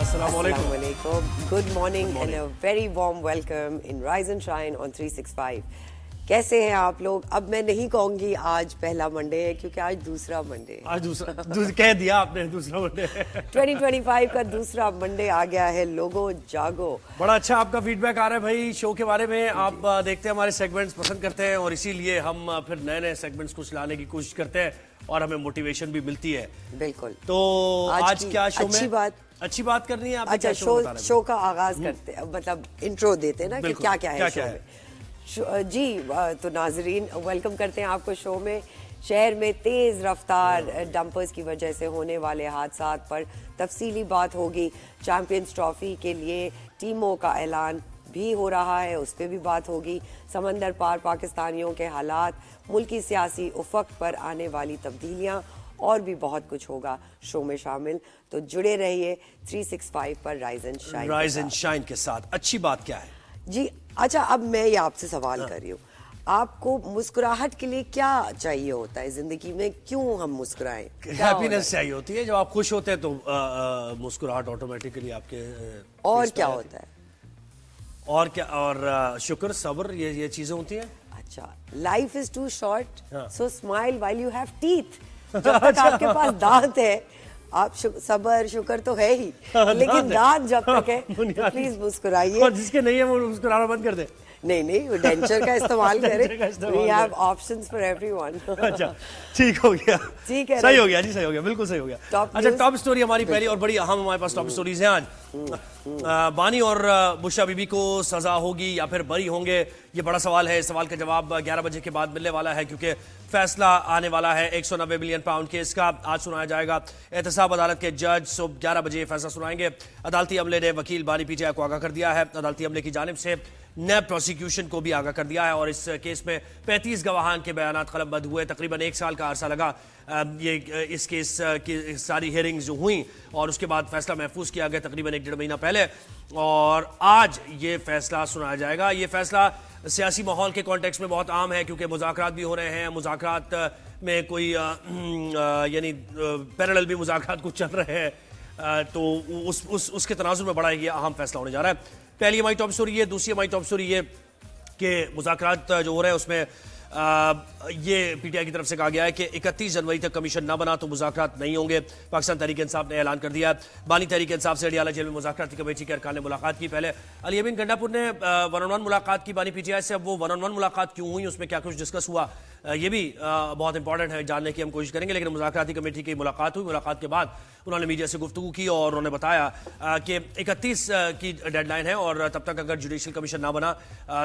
Assalamu alaikum. Good morning and a very warm welcome in Rise and Shine on 365. कैसे हैं आप लोग? अब मैं नहीं कहूंगी आज पहला मंडे है क्योंकि आज दूसरा मंडे है। आज दूसरा कह दिया आपने, दूसरा मंडे 2025 का दूसरा मंडे आ गया है। लोगो जागो। बड़ा अच्छा आपका फीडबैक आ रहा है भाई शो के बारे में। आप देखते हैं हमारे सेगमेंट्स पसंद करते हैं और इसीलिए हम फिर नए नए सेगमेंट्स कुछ लाने की कोशिश करते हैं और हमें मोटिवेशन भी मिलती है। बिल्कुल। तो आज क्या शो में अच्छी बात करनी है? अच्छा, शो का आगाज करते हैं, मतलब इंट्रो देते हैं ना कि क्या क्या है शो में। जी तो नाजरीन वेलकम करते हैं आपको शो में। शहर में तेज रफ्तार डंपर्स की वजह से होने वाले हादसात पर तफसीली बात होगी। चैंपियंस ट्रॉफी के लिए टीमों का ऐलान भी हो रहा है, उस पर भी बात होगी। समंदर पार पाकिस्तानियों के हालात, मुल्की सियासी उफक पर आने वाली तब्दीलियां और भी बहुत कुछ होगा शो में शामिल। तो जुड़े रहिए 365 पर राइज एंड शाइन के साथ। अच्छी बात क्या है जी? अच्छा, अब मैं ये आपसे सवाल कर रही हूँ, आपको मुस्कुराहट के लिए क्या चाहिए होता है जिंदगी में? क्यों हम मुस्कुराएं? हैप्पीनेस चाहिए होती है। जब आप खुश होते हैं तो मुस्कुराहट ऑटोमेटिकली आपके और क्या होता है? और क्या? और शुक्र, सब्र, ये चीजें होती हैं। अच्छा, life is too short so smile while you have teeth. जब तक आपके पास दांत है, आप सबर शुक्र तो है ही, लेकिन दांत जब तक है तो प्लीज मुस्कुराइए। और जिसके नहीं है वो मुस्कुराना बंद कर दे। नहीं, वो डेंचर का इस्तेमाल करें। We have options for everyone. अच्छा, ठीक हो गया, ठीक है, सही हो गया जी, सही हो गया, बिल्कुल सही हो गया। अच्छा, टॉप स्टोरी हमारी पहली और बड़ी अहम हमारे पास टॉप स्टोरीज हैं आज। बानी और बुशरा बीबी को सजा होगी या फिर बरी होंगे, ये बड़ा सवाल है। इस सवाल का जवाब 11 बजे के बाद मिलने वाला है क्योंकि फैसला आने वाला है 190 मिलियन पाउंड केस का। आज सुनाया जाएगा। एहतसाब अदालत के जज सुबह 11 बजे फैसला सुनाएंगे। अदालती अमले ने वकील बानी पीटीआई को आगाह कर दिया है। अदालती अमले की जानिब से नैब प्रोसिक्यूशन को भी आगाह कर दिया है और इस केस में 35 गवाहान के बयानात कलमबंद हुए। तकरीबन 1 साल का अरसा लगा इस केस की सारी हियरिंग्स जो हुई और उसके बाद फैसला महफूज किया गया तकरीबन 1-1.5 महीना पहले, और आज ये फैसला सुनाया जाएगा। ये फैसला सियासी माहौल के कॉन्टेक्स्ट में बहुत आम है क्योंकि मुज़ाकरात भी हो रहे हैं। मुज़ाकरात में कोई यानी पैरेलल भी मुज़ाकरात कुछ चल रहे हैं, तो उसके तनाजुर में बड़ा ये अहम फैसला होने जा रहा है। पहली हमारी टॉप स्टोरी है। दूसरी हमारी टॉप स्टोरी ये कि मुज़ाकरात जो हो रहे हैं उसमें ये पीटीआई की तरफ से कहा गया है कि 31 जनवरी तक कमीशन ना बना तो मुज़ाकरात नहीं होंगे। पाकिस्तान तहरीक इंसाफ ने ऐलान कर दिया है। बानी तहरीक इंसाफ से अडियाला जेल में मुज़ाकराती कमेटी के अरकान ने मुलाकात की। पहले अली अमीन गंडापुर ने 1-on-1 मुलाकात की बानी पीटीआई से। अब वो 1-on-1 मुलाकात क्यों हुई, उसमें क्या कुछ डिस्कस हुआ, ये भी बहुत इंपॉर्टेंट है, जानने की हम कोशिश करेंगे। लेकिन मुज़ाकराती कमेटी की मुलाकात हुई। मुलाकात के बाद उन्होंने मीडिया से गुफ्तगू की और उन्होंने बताया कि 31 की डेडलाइन है और तब तक अगर जुडिशल कमीशन ना बना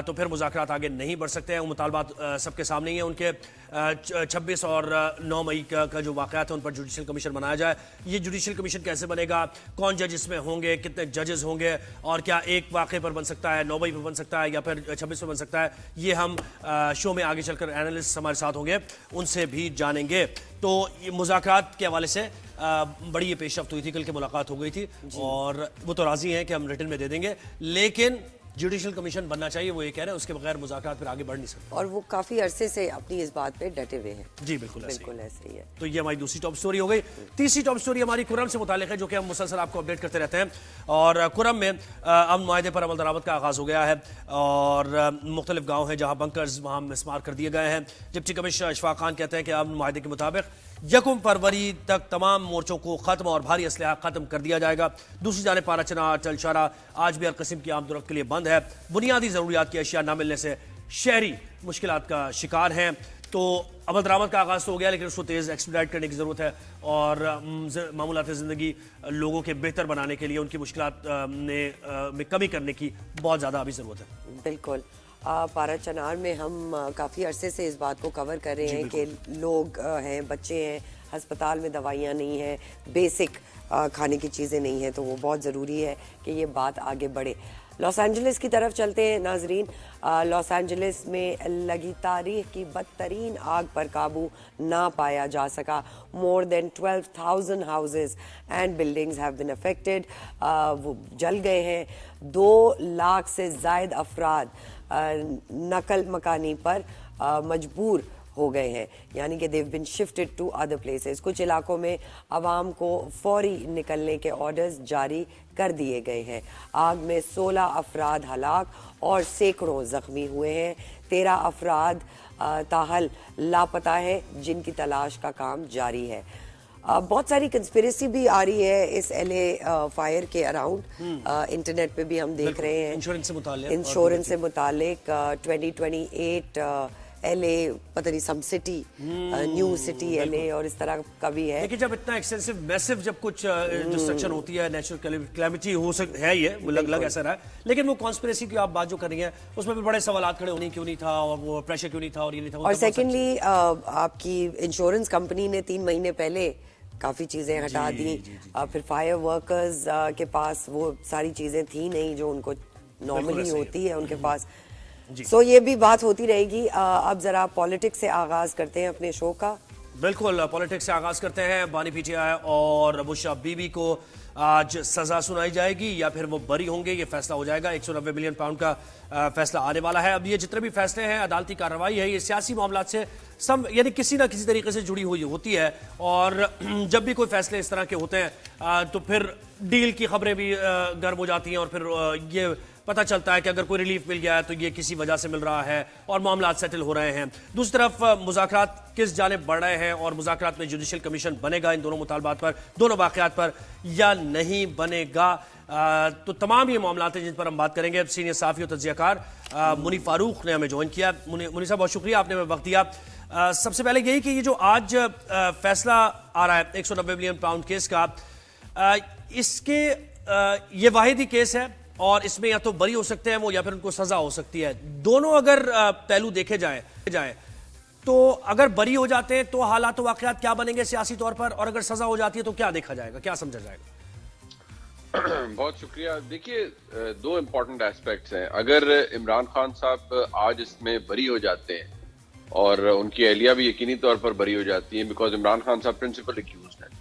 तो फिर मुज़ाकरात आगे नहीं बढ़ सकते हैं। वो मुतालबात सबके सामने ही है उनके। 26 और 9 मई का जो वाक़यात है उन पर जुडिशल कमीशन बनाया जाए। ये जुडिशल कमीशन कैसे बनेगा, कौन जज इसमें होंगे, कितने जजेस होंगे और क्या एक वाक़े पर बन सकता है, 9 मई पर बन सकता है या फिर 26 पर बन सकता है, ये हम शो में आगे चलकर एनालिस्ट हमारे साथ होंगे, उनसे भी जानेंगे। तो ये मुज़ाकरात के हवाले से बड़ी ये पेशरफ्त हुई थी, कल की मुलाकात हो गई थी और वो तो राज़ी हैं कि हम रिटन में दे देंगे, लेकिन जुडिशल कमीशन बनना चाहिए, वो ये कह रहे हैं। उसके बगैर मुज़ाकरात फिर आगे बढ़ नहीं सकते और वो काफी अरसे से अपनी इस बात पे डटे हुए हैं। जी बिल्कुल ऐसे ही है। तो ये हमारी दूसरी टॉप स्टोरी हो गई। तीसरी टॉप स्टोरी हमारी कुरम से मुतालिक है जो कि हम मुसलसल आपको अपडेट करते रहते हैं। और कुरम में अमन मुआहदे पर अमल दरामद का आगाज हो गया है और मुख्तलिफ गाँव हैं जहाँ बंकर्स वहाँ मिसमार कर दिए गए हैं। डिप्टी कमिश्नर अशफाक खान कहते हैं कि अमन मुआहदे के मुताबिक 1 फरवरी तक तमाम मोर्चों को खत्म और भारी असलहा खत्म कर दिया जाएगा। दूसरी जानिब पारा चनार चलशारा आज भी हर किस्म की आमदोरफ्त के लिए बंद है। बुनियादी ज़रूरियात की अशिया न मिलने से शहरी मुश्किलात का शिकार हैं। तो अमल दरामद का आगाज़ तो हो गया लेकिन उसको तेज़ एक्सपीडाइट करने की ज़रूरत है और मामूलात ज़िंदगी लोगों के बेहतर बनाने के लिए उनकी मुश्किलात में कमी करने की बहुत ज़्यादा अभी ज़रूरत है। बिल्कुल। पारा चनार में हम काफ़ी अरसे से इस बात को कवर कर रहे हैं कि लोग हैं, बच्चे हैं, हस्पताल में दवाइयाँ नहीं हैं, बेसिक खाने की चीज़ें नहीं हैं, तो वो बहुत ज़रूरी है कि ये बात आगे बढ़े। लॉस एंजलिस की तरफ चलते हैं नाजरीन। लॉस एंजलिस में लगी तारीख की बदतरीन आग पर काबू ना पाया जा सका। More than 12,000 houses and buildings have been affected. वो जल गए हैं। 2 लाख से ज़ायद अफराद नकल मकानी पर मजबूर ہو گئے ہیں, یعنی کہ دیو بن شفٹڈ ٹو ادر پلیسز. کچھ علاقوں میں عوام کو فوری نکلنے کے آرڈرز جاری کر دیے گئے ہیں. آگ میں 16 افراد ہلاک اور سینکڑوں زخمی ہوئے ہیں. 13 افراد تاحال لاپتہ ہیں جن کی تلاش کا کام جاری ہے. بہت ساری کنسپیریسی بھی آ رہی ہے اس ایل اے فائر کے اراؤنڈ, انٹرنیٹ پہ بھی ہم دیکھ رہے ہیں انشورنس سے متعلق. 2028 ایل اے پتہ نہیں some city new city L A اور اس طرح کا بھی ہے. لیکن جب اتنا ایکسٹینسو میسو جب کچھ ڈسٹرکشن ہوتی ہے, نیچرل کلیمٹی ہو سکتا ہے, یہ لگ ایسا رہا ہے, لیکن وہ کانسپریسی کی آپ بات جو کر رہی ہیں اس میں بھی بڑے سوالات کھڑے ہونے کیوں نہیں تھا, اور وہ پریشر کیوں نہیں تھا, اور یہ نہیں تھا. اور سیکنڈلی آپ کی انشورنس کمپنی نے 3 مہینے پہلے کافی چیزیں ہٹا دیں, پھر فائر ورکرز کے پاس وہ ساری چیزیں تھیں نہیں جو ان کو نارملی ہوتی ہے ان کے پاس. سو یہ بھی بات ہوتی رہے گی. اب ذرا پالیٹکس سے آغاز کرتے ہیں اپنے شو کا. بالکل, پالیٹکس سے آغاز کرتے ہیں. بانی پی ٹی آئی اور بشا بی بی کو آج سزا سنائی جائے گی یا پھر وہ بری ہوں گے, یہ فیصلہ ہو جائے گا. 190 ملین پاؤنڈ کا فیصلہ آنے والا ہے. اب یہ جتنے بھی فیصلے ہیں, عدالتی کارروائی ہے, یہ سیاسی معاملات سے یعنی کسی نہ کسی طریقے سے جڑی ہوئی ہوتی ہے, اور جب بھی کوئی فیصلے اس طرح کے ہوتے ہیں تو پھر ڈیل کی خبریں بھی گرم ہو جاتی ہیں, اور پھر یہ پتہ چلتا ہے کہ اگر کوئی ریلیف مل گیا ہے تو یہ کسی وجہ سے مل رہا ہے اور معاملات سیٹل ہو رہے ہیں. دوسری طرف مذاکرات کس جانب بڑھ رہے ہیں, اور مذاکرات میں جوڈیشل کمیشن بنے گا ان دونوں مطالبات پر, دونوں واقعات پر, یا نہیں بنے گا. تو تمام یہ معاملات ہیں جن پر ہم بات کریں گے. سینئر صحافی اور تجزیہ کار منی فاروق نے ہمیں جوائن کیا. منی صاحب بہت شکریہ, آپ نے ہمیں وقت دیا. سب سے پہلے یہی کہ یہ جو آج فیصلہ آ رہا ہے 190 ملین پاؤنڈ کیس کا, اس کے یہ واحد ہی کیس ہے, اور اس میں یا تو بری ہو سکتے ہیں وہ, یا پھر ان کو سزا ہو سکتی ہے. دونوں اگر پہلو دیکھے جائیں تو اگر بری ہو جاتے ہیں تو حالات و واقعات کیا بنیں گے سیاسی طور پر, اور اگر سزا ہو جاتی ہے تو کیا دیکھا جائے گا, کیا سمجھا جائے گا؟ بہت شکریہ. دیکھیے, 2 امپورٹنٹ ایسپیکٹس ہیں. اگر عمران خان صاحب آج اس میں بری ہو جاتے ہیں اور ان کی اہلیہ بھی یقینی طور پر بری ہو جاتی ہیں, بیکاز عمران خان صاحب پرنسپل ایکیوزڈ ہیں,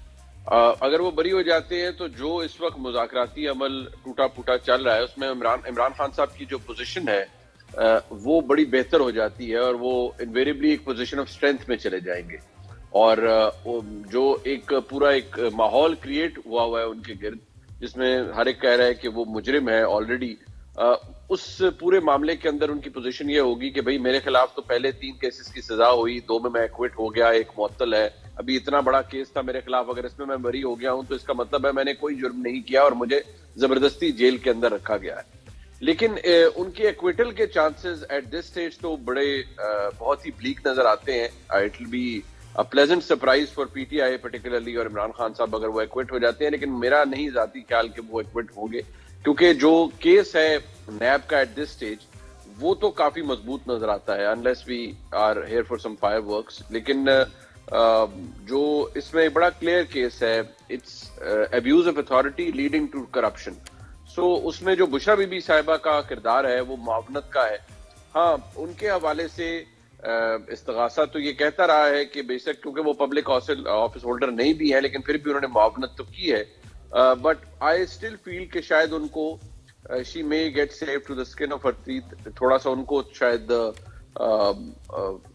اگر وہ بری ہو جاتے ہیں تو جو اس وقت مذاکراتی عمل ٹوٹا پھوٹا چل رہا ہے اس میں عمران خان صاحب کی جو پوزیشن ہے وہ بڑی بہتر ہو جاتی ہے, اور وہ انویریبلی ایک پوزیشن آف اسٹرینتھ میں چلے جائیں گے. اور جو ایک پورا ایک ماحول کریٹ ہوا ہے ان کے گرد, جس میں ہر ایک کہہ رہا ہے کہ وہ مجرم ہے آلریڈی, اس پورے معاملے کے اندر ان کی پوزیشن یہ ہوگی کہ بھئی میرے خلاف تو پہلے 3 کیسز کی سزا ہوئی, 2 میں ایکوٹ ہو گیا, 1 معطل ہے, ابھی اتنا بڑا کیس تھا میرے خلاف, اگر اس میں بری ہو گیا ہوں تو اس کا مطلب ہے میں نے کوئی جرم نہیں کیا اور مجھے زبردستی جیل کے اندر رکھا گیا ہے. لیکن ان کے ایکویٹل کے چانسز ایٹ دس سٹیج تو بڑے بہت ہی بلیک نظر آتے ہیں. It will be a pleasant surprise for PTI particularly اور عمران خان صاحب اگر وہ ایکوٹ ہو جاتے ہیں, لیکن میرا نہیں ذاتی خیال کہ وہ ایکوٹ ہوں گے, کیونکہ جو کیس ہے نیب کا ایٹ دس سٹیج وہ تو کافی مضبوط نظر آتا ہے, unless we are here for some fireworks. لیکن جو اس میں ایک بڑا کلیئر کیس ہے, it's abuse of authority leading to corruption. So اس میں جو بشرا بی بی صاحبہ کا کردار ہے وہ معاونت کا ہے. ہاں, ان کے حوالے سے استغاثہ تو یہ کہتا رہا ہے کہ بے شک کیونکہ وہ پبلک آفس ہولڈر نہیں بھی ہے لیکن پھر بھی انہوں نے معاونت تو کی ہے, بٹ آئی اسٹل فیل کہ شاید ان کو she may get save to the skin of her teeth, تھوڑا سا ان کو شاید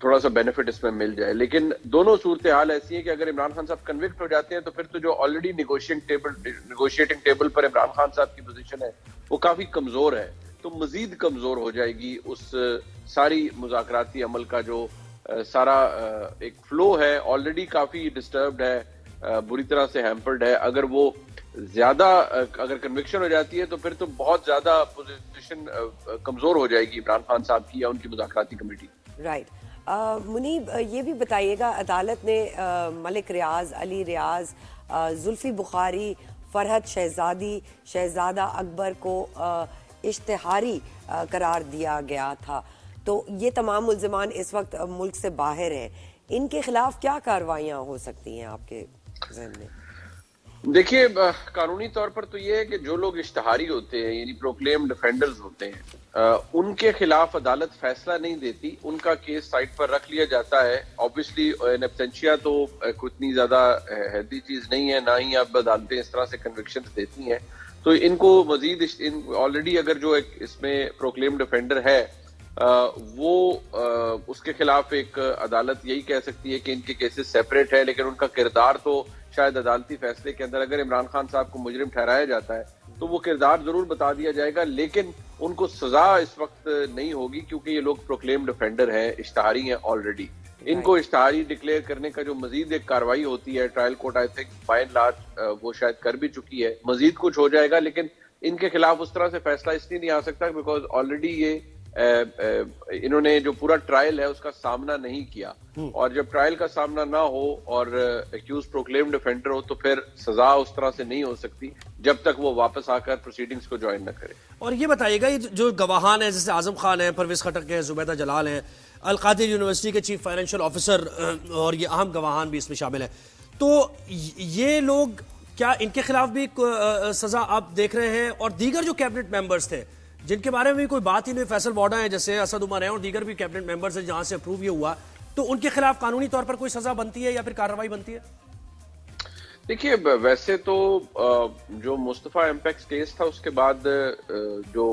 تھوڑا سا بینیفٹ اس میں مل جائے. لیکن دونوں صورتحال ایسی ہیں کہ اگر عمران خان صاحب کنوکٹ ہو جاتے ہیں تو پھر تو جو آلریڈی نیگوشیٹنگ ٹیبل پر عمران خان صاحب کی پوزیشن ہے وہ کافی کمزور ہے, تو مزید کمزور ہو جائے گی. اس ساری مذاکراتی عمل کا جو سارا ایک فلو ہے آلریڈی کافی ڈسٹربڈ ہے, بری طرح سے ہیمپرڈ ہے. اگر وہ زیادہ اگر کنوکشن ہو جاتی ہے تو پھر تو بہت زیادہ پوزیشن کمزور ہو جائے گی عمران خان صاحب کی یا ان کی مذاکراتی کمیٹی. رائٹ. منیب, یہ بھی بتائیے گا, عدالت نے ملک ریاض, علی ریاض, زلفی بخاری, فرحت شہزادی, شہزادہ اکبر کو اشتہاری قرار دیا گیا تھا, تو یہ تمام ملزمان اس وقت ملک سے باہر ہیں. ان کے خلاف کیا کارروائیاں ہو سکتی ہیں آپ کے ذہن میں؟ دیکھیے, قانونی طور پر تو یہ ہے کہ جو لوگ اشتہاری ہوتے ہیں یعنی پروکلیم ڈیفینڈرز ہوتے ہیں ان کے خلاف عدالت فیصلہ نہیں دیتی, ان کا کیس سائٹ پر رکھ لیا جاتا ہے. آبویسلی ان ایبسینشیا تو اتنی زیادہ ہیلدی چیز نہیں ہے, نہ ہی اب عدالتیں اس طرح سے کنوکشن دیتی ہیں, تو ان کو مزید آلریڈی اگر جو اس میں پروکلیم ڈیفینڈر ہے وہ اس کے خلاف ایک عدالت یہی کہہ سکتی ہے کہ ان کے کیسز سیپریٹ ہے، لیکن ان کا کردار تو شاید عدالتی فیصلے کے اندر اگر عمران خان صاحب کو مجرم ٹھہرایا جاتا ہے تو وہ کردار ضرور بتا دیا جائے گا، لیکن ان کو سزا اس وقت نہیں ہوگی کیونکہ یہ لوگ پروکلیمڈ افینڈر ہیں، اشتہاری ہیں آلریڈی. ان کو اشتہاری ڈکلیئر کرنے کا جو مزید ایک کاروائی ہوتی ہے trial court I think by and large وہ شاید کر بھی چکی ہے، مزید کچھ ہو جائے گا، لیکن ان کے خلاف اس طرح سے فیصلہ اس لیے نہیں آ سکتا بیکاز آلریڈی یہ انہوں نے جو پورا ٹرائل ہے اس کا سامنا نہیں کیا، اور جب ٹرائل کا سامنا نہ ہو اور ایکیوز پروکلیمڈ افینڈر ہو تو پھر سزا اس طرح سے نہیں ہو سکتی جب تک وہ واپس آ کر پروسیڈنگز کو جوائن نہ کرے. اور یہ بتائیے گا، یہ جو گواہان ہیں جیسے اعظم خان ہیں، پرویز خٹک ہیں، زبیدہ جلال ہیں، القادر یونیورسٹی کے چیف فائنینشیل آفیسر اور یہ اہم گواہان بھی اس میں شامل ہیں، تو یہ لوگ کیا ان کے خلاف بھی سزا آپ دیکھ رہے ہیں؟ اور دیگر جو کیبنٹ ممبرز تھے جن کے بارے میں بھی کوئی بات ہی نہیں، فیصل واڈا ہیں جیسے، اسد عمر ہیں اور دیگر بھی کیبنٹ ممبرز ہیں جہاں سے اپروو یہ ہوا، تو ان کے خلاف قانونی طور پر کوئی سزا بنتی ہے یا پھر کارروائی بنتی ہے؟ دیکھیے ویسے تو جو مصطفیٰ ایمپیکس کیس تھا اس کے بعد جو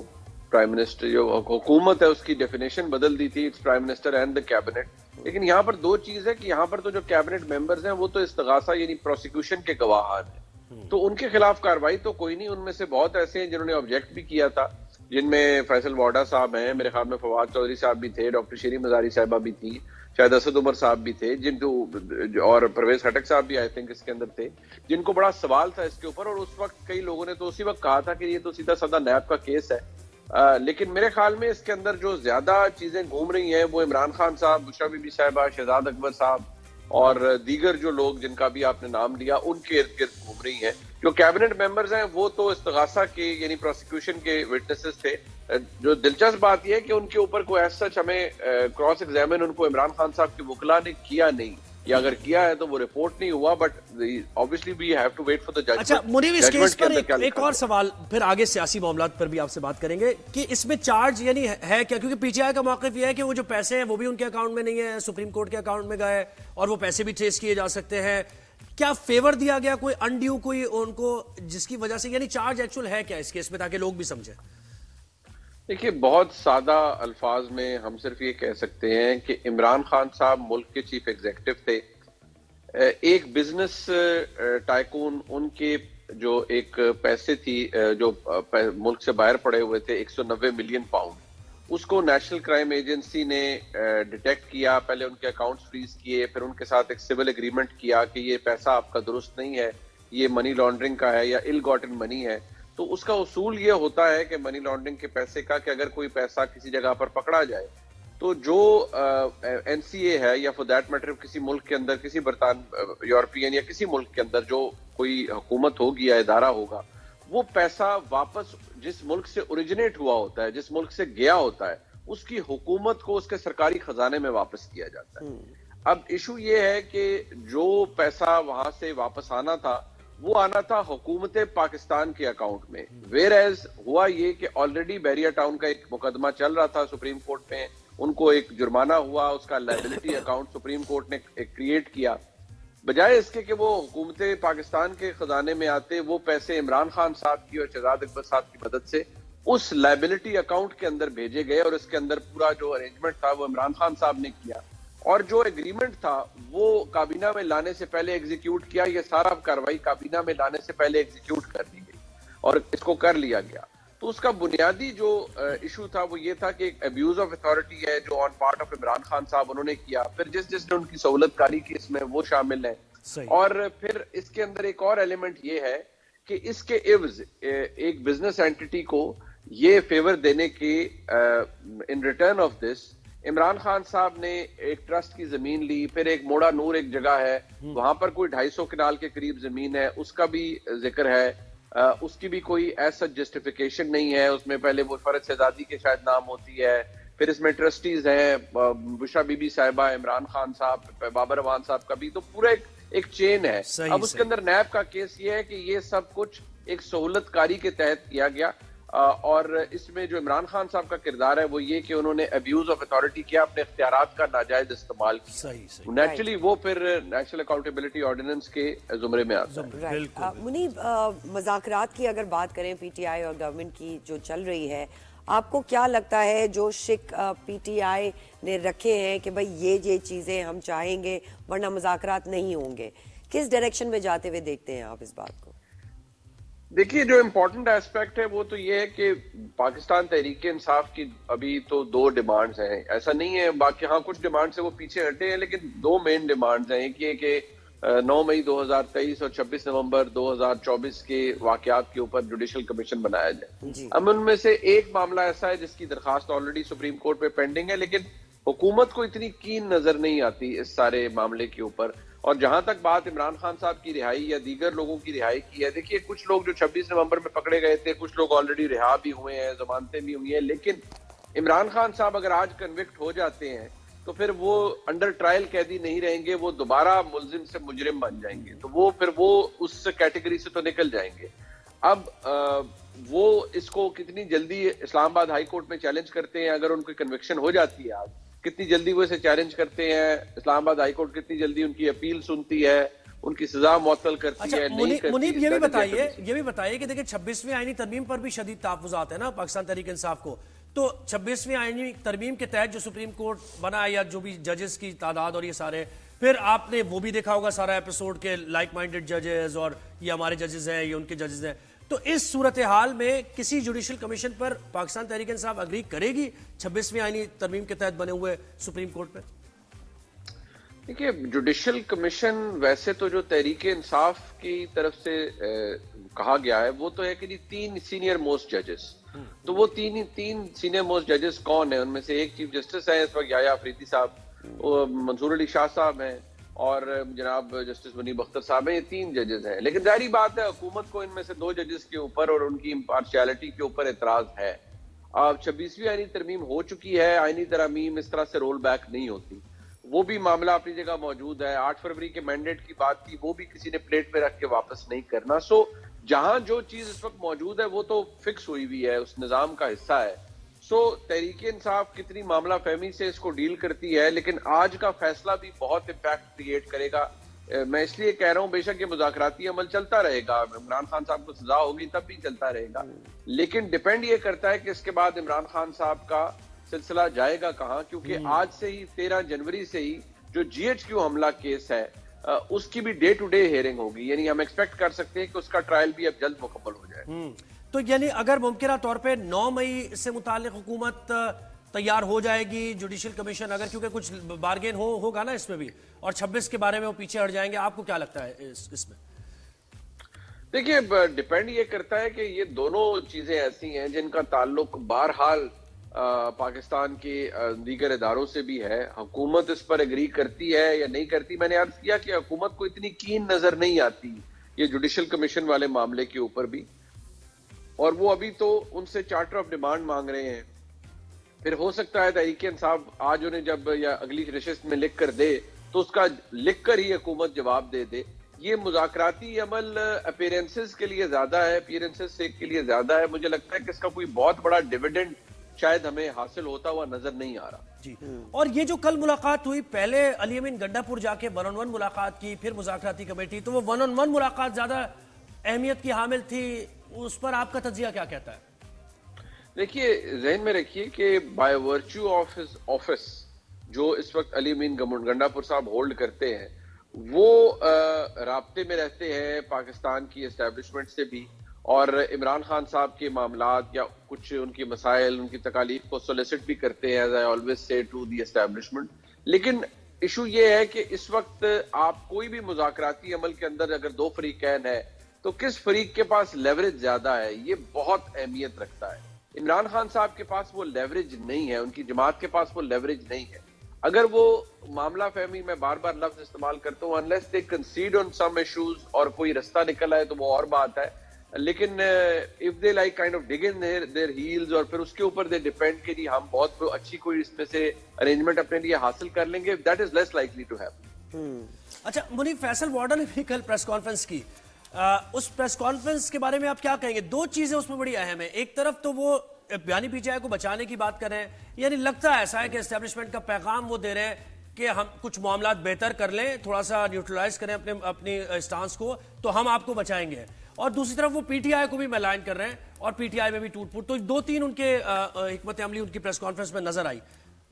پرائم منسٹر جو حکومت ہے اس کی ڈیفینیشن بدل دی تھی، it's prime minister and the cabinet, لیکن یہاں پر دو چیز ہے کہ یہاں پر تو جو کیبنٹ ممبرز ہیں وہ تو استغاثہ یعنی پروسیکیوشن کے گواہان ہیں، تو ان کے خلاف کارروائی تو کوئی نہیں. ان میں سے بہت ایسے ہیں جنہوں نے آبجیکٹ بھی کیا تھا، جن میں فیصل واڈا صاحب ہیں، میرے خیال میں فواد چودھری صاحب بھی تھے، ڈاکٹر شیریں مزاری صاحبہ بھی تھی، شاید اسد عمر صاحب بھی تھے، جن کو اور پرویز خٹک صاحب بھی آئی تھنک اس کے اندر تھے، جن کو بڑا سوال تھا اس کے اوپر. اور اس وقت کئی لوگوں نے تو اسی وقت کہا تھا کہ یہ تو سیدھا سادہ نیب کا کیس ہے، لیکن میرے خیال میں اس کے اندر جو زیادہ چیزیں گھوم رہی ہیں وہ عمران خان صاحب، بشرا بی بی صاحبہ، شہزاد اکبر صاحب اور دیگر جو لوگ جن کا بھی آپ نے نام لیا ان کے ارد گرد گھوم رہی ہیں. جو کیبنٹ ممبرز ہیں وہ تو استغاثہ کے یعنی پروسیکیوشن کے وٹنسز تھے. جو دلچسپ بات یہ ہے کہ ان کے اوپر کوئی ایسا سچ ہمیں کراس ایگزامن ان کو عمران خان صاحب کے وکلاء نے کیا نہیں، یا اگر کیا ہے تو وہ رپورٹ نہیں ہوا، but obviously we have to wait for the judgment. اچھا منیب، اس کیس پر ایک اور سوال، پھر آگے سیاسی معاملات پر بھی آپ سے بات کریں گے کہ اس میں چارج یعنی ہے کیا، کیونکہ پی ٹی آئی کا موقف یہ ہے کہ وہ جو پیسے ہیں وہ بھی ان کے اکاؤنٹ میں نہیں ہے، سپریم کورٹ کے اکاؤنٹ میں گئے اور وہ پیسے بھی ٹریس کیے جا سکتے ہیں. کیا فیور دیا گیا کوئی انڈیو کوئی ان کو جس کی وجہ سے، یعنی چارج ایکچوئل ہے کیا اس کیس میں تاکہ لوگ بھی سمجھیں؟ دیکھیے بہت سادہ الفاظ میں ہم صرف یہ کہہ سکتے ہیں کہ عمران خان صاحب ملک کے چیف ایگزیکٹو تھے، ایک بزنس ٹائکون، ان کے جو ایک پیسے تھی جو ملک سے باہر پڑے ہوئے تھے 190 ملین پاؤنڈ، اس کو نیشنل کرائم ایجنسی نے ڈیٹیکٹ کیا، پہلے ان کے اکاؤنٹس فریز کیے، پھر ان کے ساتھ ایک سول ایگریمنٹ کیا کہ یہ پیسہ آپ کا درست نہیں ہے، یہ منی لانڈرنگ کا ہے یا ایل گاٹن منی ہے. تو اس کا اصول یہ ہوتا ہے کہ منی لانڈرنگ کے پیسے کا کہ اگر کوئی پیسہ کسی جگہ پر پکڑا جائے تو جو این سی اے ہے یا فور دیٹ میٹر کسی ملک کے اندر، کسی یورپین یا کسی ملک کے اندر جو کوئی حکومت ہوگی یا ادارہ ہوگا، وہ پیسہ واپس جس ملک سے اوریجنیٹ ہوا ہوتا ہے، جس ملک سے گیا ہوتا ہے، اس کی حکومت کو اس کے سرکاری خزانے میں واپس کیا جاتا ہے. اب ایشو یہ ہے کہ جو پیسہ وہاں سے واپس آنا تھا وہ آنا تھا حکومت پاکستان کے اکاؤنٹ میں، ویئر ایز ہوا یہ کہ آلریڈی بیریا ٹاؤن کا ایک مقدمہ چل رہا تھا سپریم کورٹ میں، ان کو ایک جرمانہ ہوا، اس کا لائبلٹی اکاؤنٹ سپریم کورٹ نے کریٹ کیا. بجائے اس کے کہ وہ حکومت پاکستان کے خزانے میں آتے، وہ پیسے عمران خان صاحب کی اور شہزاد اکبر صاحب کی مدد سے اس لائبلٹی اکاؤنٹ کے اندر بھیجے گئے، اور اس کے اندر پورا جو ارینجمنٹ تھا وہ عمران خان صاحب نے کیا، اور جو ایگریمنٹ تھا وہ کابینہ میں لانے سے پہلے ایگزیکیوٹ کیا. یہ سارا کاروائی کابینہ میں لانے سے پہلے ایگزیکیوٹ کر دی گئی اور اس کو کر لیا گیا. تو اس کا بنیادی جو ایشو تھا وہ یہ تھا کہ ایک ابیوز آف اتھارٹی ہے جو on part of Imran Khan صاحب انہوں نے کیا، پھر جس نے ان کی سہولت کاری کی اس میں وہ شامل ہے. اور پھر اس کے اندر ایک اور ایلیمنٹ یہ ہے کہ اس کے عوض ایک بزنس اینٹی کو یہ فیور دینے کے in return of this Imran Khan Sahab نے ایک ٹرسٹ کی زمین لی، پھر ایک موڑا نور ایک جگہ ہے وہاں پر کوئی 250 کنال کے قریب زمین ہے، اس کا بھی ذکر ہے، اس کی بھی کوئی ایسا جسٹیفیکیشن نہیں ہے. اس میں پہلے وہ فرد شہزادی کے شاید نام ہوتی ہے، پھر اس میں ٹرسٹیز ہیں بشرا بی بی صاحبہ، عمران خان صاحب، بابر اعوان صاحب کا بھی، تو پورا ایک چین ہے. اب اس کے اندر نیب کا کیس یہ ہے کہ یہ سب کچھ ایک سہولت کاری کے تحت کیا گیا، اور اس میں جو عمران خان صاحب کا کردار ہے وہ یہ کہ انہوں نے ابیوز آف اتھارٹی کیا، اپنے اختیارات کا ناجائز استعمال کیا. نیچرلی وہ پھر نیشنل اکاؤنٹیبلٹی آرڈیننس کے زمرے میں آتا ہے. منیب، مذاکرات کی اگر بات کریں پی ٹی آئی اور گورنمنٹ کی جو چل رہی ہے، آپ کو کیا لگتا ہے جو شک پی ٹی آئی نے رکھے ہیں کہ بھئی یہ چیزیں ہم چاہیں گے ورنہ مذاکرات نہیں ہوں گے، کس ڈائریکشن میں جاتے ہوئے دیکھتے ہیں آپ اس بات کو؟ دیکھیے جو امپورٹنٹ ایسپیکٹ ہے وہ تو یہ ہے کہ پاکستان تحریک انصاف کی ابھی تو 2 ڈیمانڈز ہیں، ایسا نہیں ہے باقی ہاں کچھ ڈیمانڈز سے وہ پیچھے ہٹے ہیں، لیکن 2 مین ڈیمانڈز ہیں. ایک یہ کہ 9 مئی 2023 اور 26 نومبر 2024 کے واقعات کے اوپر جوڈیشل کمیشن بنایا جائے. اب ان میں سے ایک معاملہ ایسا ہے جس کی درخواست آلریڈی سپریم کورٹ میں پینڈنگ ہے، لیکن حکومت کو اتنی کین نظر نہیں آتی اس سارے معاملے کے اوپر. اور جہاں تک بات عمران خان صاحب کی رہائی یا دیگر لوگوں کی رہائی کی ہے، دیکھیے کچھ لوگ جو 26 نومبر میں پکڑے گئے تھے، کچھ لوگ آلریڈی رہا بھی ہوئے ہیں، ضمانتیں بھی ہوئی ہیں، لیکن عمران خان صاحب اگر آج کنوکٹ ہو جاتے ہیں تو پھر وہ انڈر ٹرائل قیدی نہیں رہیں گے، وہ دوبارہ ملزم سے مجرم بن جائیں گے، تو وہ پھر وہ اس کیٹیگری سے تو نکل جائیں گے. اب وہ اس کو کتنی جلدی اسلام آباد ہائی کورٹ میں چیلنج کرتے ہیں، اگر ان کی کنوکشن ہو جاتی ہے آج کتنی جلدی وہ اسے چیلنج کرتے ہیں، اسلام آباد ہائی کورٹ کتنی جلدی ان کی اپیل سنتی ہے، ان کی سزا معطل کرتی ہے، نہیں کرتی. منیب یہ بھی بتائیے کہ دیکھیں 26ویں آئینی ترمیم پر بھی شدید تحفظات ہیں نا پاکستان تحریک انصاف کو، تو 26ویں آئینی ترمیم کے تحت جو سپریم کورٹ بنا یا جو بھی ججز کی تعداد اور یہ سارے، پھر آپ نے وہ بھی دیکھا ہوگا سارا ایپیسوڈ کے لائک مائنڈڈ ججز اور یہ ہمارے ججز ہیں یہ ان کے ججز ہیں، تو اس صورتحال میں کسی جوڈیشل کمیشن پر پاکستان تحریک انصاف اگری کرے گی 26ویں آئینی ترمیم کے تحت بنے ہوئے سپریم کورٹ پہ؟ دیکھیے جوڈیشل کمیشن ویسے تو جو تحریک انصاف کی طرف سے کہا گیا ہے وہ تو ہے کہ 3 سینئر موسٹ ججز، تو وہ تین سینئر موسٹ ججز کون ہیں؟ ان میں سے ایک چیف جسٹس ہیں اس وقت یحییٰ افریدی صاحب، منصور علی شاہ صاحب ہیں اور جناب جسٹس منیب اختر صاحب ہیں. یہ 3 ججز ہیں، لیکن ظاہری بات ہے حکومت کو ان میں سے 2 ججز کے اوپر اور ان کی امپارشیلٹی کے اوپر اعتراض ہے. اب 26ویں آئینی ترمیم ہو چکی ہے، آئینی ترامیم اس طرح سے رول بیک نہیں ہوتی، وہ بھی معاملہ اپنی جگہ موجود ہے. 8 فروری کے مینڈیٹ کی بات تھی، وہ بھی کسی نے پلیٹ پہ رکھ کے واپس نہیں کرنا. سو جہاں جو چیز اس وقت موجود ہے وہ تو فکس ہوئی ہوئی ہے، اس نظام کا حصہ ہے. سو تحریک انصاف کتنی معاملہ فہمی سے اس کو ڈیل کرتی ہے، لیکن آج کا فیصلہ بھی بہت امپیکٹ کریٹ کرے گا. میں اس لیے کہہ رہا ہوں بے شک یہ مذاکراتی عمل چلتا رہے گا، عمران خان صاحب کو سزا ہوگی تب بھی چلتا رہے گا، لیکن ڈیپینڈ یہ کرتا ہے کہ اس کے بعد عمران خان صاحب کا سلسلہ جائے گا کہاں، کیونکہ آج سے ہی 13 جنوری سے ہی جو جی ایچ کیو حملہ کیس ہے اس کی بھی ڈے ٹو ڈے ہیئرنگ ہوگی، یعنی ہم ایکسپیکٹ کر سکتے ہیں کہ اس کا ٹرائل بھی اب جلد مکمل ہو جائے. تو یعنی اگر ممکنہ طور پہ 9 مئی سے متعلق حکومت تیار ہو جائے گی جوڈیشل کمیشن، اگر کیونکہ کچھ بارگین ہوگا نا اس میں بھی، اور 26 کے بارے میں وہ پیچھے ہٹ جائیں گے، آپ کو کیا لگتا ہے اس میں؟ دیکھیے ڈیپینڈ یہ کرتا ہے کہ یہ دونوں چیزیں ایسی ہیں جن کا تعلق بہرحال پاکستان کے دیگر اداروں سے بھی ہے. حکومت اس پر اگری کرتی ہے یا نہیں کرتی. میں نے عرض کیا کہ حکومت کو اتنی کین نظر نہیں آتی یہ جوڈیشل کمیشن والے معاملے کے اوپر بھی، اور وہ ابھی تو ان سے چارٹر آف ڈیمانڈ مانگ رہے ہیں. پھر ہو سکتا ہے تحریک انصاف آج انہیں جب یا اگلی نشست میں لکھ کر دے تو اس کا لکھ کر ہی حکومت جواب دے دے. یہ مذاکراتی عمل اپیرنسز کے لیے زیادہ ہے، اپیرنسز سے کے لیے زیادہ ہے. مجھے لگتا ہے کہ اس کا کوئی بہت بڑا ڈیویڈنڈ شاید ہمیں حاصل ہوتا ہوا نظر نہیں آ رہا. جی، اور یہ جو کل ملاقات ہوئی، پہلے علی امین گنڈا پور جا کے 1-on-1 ملاقات کی، پھر مذاکراتی کمیٹی، تو وہ 1-on-1 ملاقات زیادہ اہمیت کی حامل تھی، اس پر آپ کا تجزیہ کیا کہتا ہے؟ دیکھیے ذہن میں رکھیے کہ by virtue of his office جو اس وقت علی امین گنڈا پور صاحب ہولڈ کرتے ہیں، وہ رابطے میں رہتے ہیں پاکستان کی اسٹیبلشمنٹ سے بھی، اور عمران خان صاحب کے معاملات یا کچھ ان کی مسائل، ان کی تکالیف کو سولیسٹ بھی کرتے ہیں، as I always say to the establishment. لیکن ایشو یہ ہے کہ اس وقت آپ کوئی بھی مذاکراتی عمل کے اندر اگر 2 فریقین ہیں تو کس فریق کے پاس لیوریج زیادہ ہے، یہ بہت اہمیت رکھتا ہے. عمران خان صاحب کے پاس وہ لیوریج نہیں ہے، ان کی جماعت کے پاس وہ لیوریج نہیں ہے. اگر وہ معاملہ فہمی، میں بار بار لفظ استعمال کرتا ہوں، unless they concede on some issues اور کوئی رستہ نکل آئے تو وہ اور بات ہے، لیکن if they like kind of dig in their heels اور پھر اس کے اوپر they depend کہ ہم بہت اچھی کوئی اس میں سے ارینجمنٹ اپنے لیے حاصل کر لیں گے، that is less likely to happen. اچھا منیب، فیصل وارڈر نے بھی کل پریس کانفرنس کی، اس پریس کانفرنس کے بارے میں آپ کیا کہیں گے؟ 2 چیزیں اس میں بڑی اہم ہیں. ایک طرف تو وہ بیانی پی ٹی آئی کو بچانے کی بات کر رہے ہیں، یعنی لگتا ہے ایسا ہے کہ اسٹیبلشمنٹ کا پیغام وہ دے رہے ہیں کہ ہم کچھ معاملات بہتر کر لیں، تھوڑا سا نیوٹرلائز کریں اپنی اسٹانس کو، تو ہم آپ کو بچائیں گے. اور دوسری طرف وہ پی ٹی آئی کو بھی ملائن کر رہے ہیں اور پی ٹی آئی میں بھی ٹوٹ پھوٹ. تو 2-3 ان کے حکمت عملی ان کی پریس کانفرنس میں نظر آئی.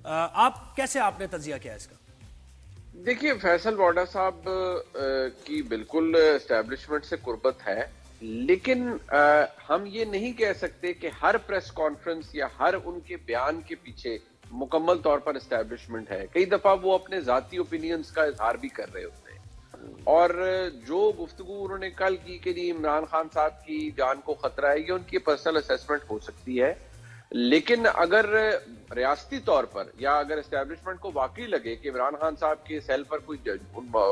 آپ کیسے آپ نے تجزیہ کیا اس کا؟ دیکھیے فیصل واڈا صاحب کی بالکل اسٹیبلشمنٹ سے قربت ہے، لیکن ہم یہ نہیں کہہ سکتے کہ ہر پریس کانفرنس یا ہر ان کے بیان کے پیچھے مکمل طور پر اسٹیبلشمنٹ ہے. کئی دفعہ وہ اپنے ذاتی اوپینینز کا اظہار بھی کر رہے ہوتے ہیں، اور جو گفتگو انہوں نے کل کی کہ جی عمران خان صاحب کی جان کو خطرہ ہے، یہ ان کی پرسنل اسیسمنٹ ہو سکتی ہے. لیکن اگر ریاستی طور پر یا اگر اسٹیبلشمنٹ کو واقعی لگے کہ عمران خان صاحب کے سیل پر کوئی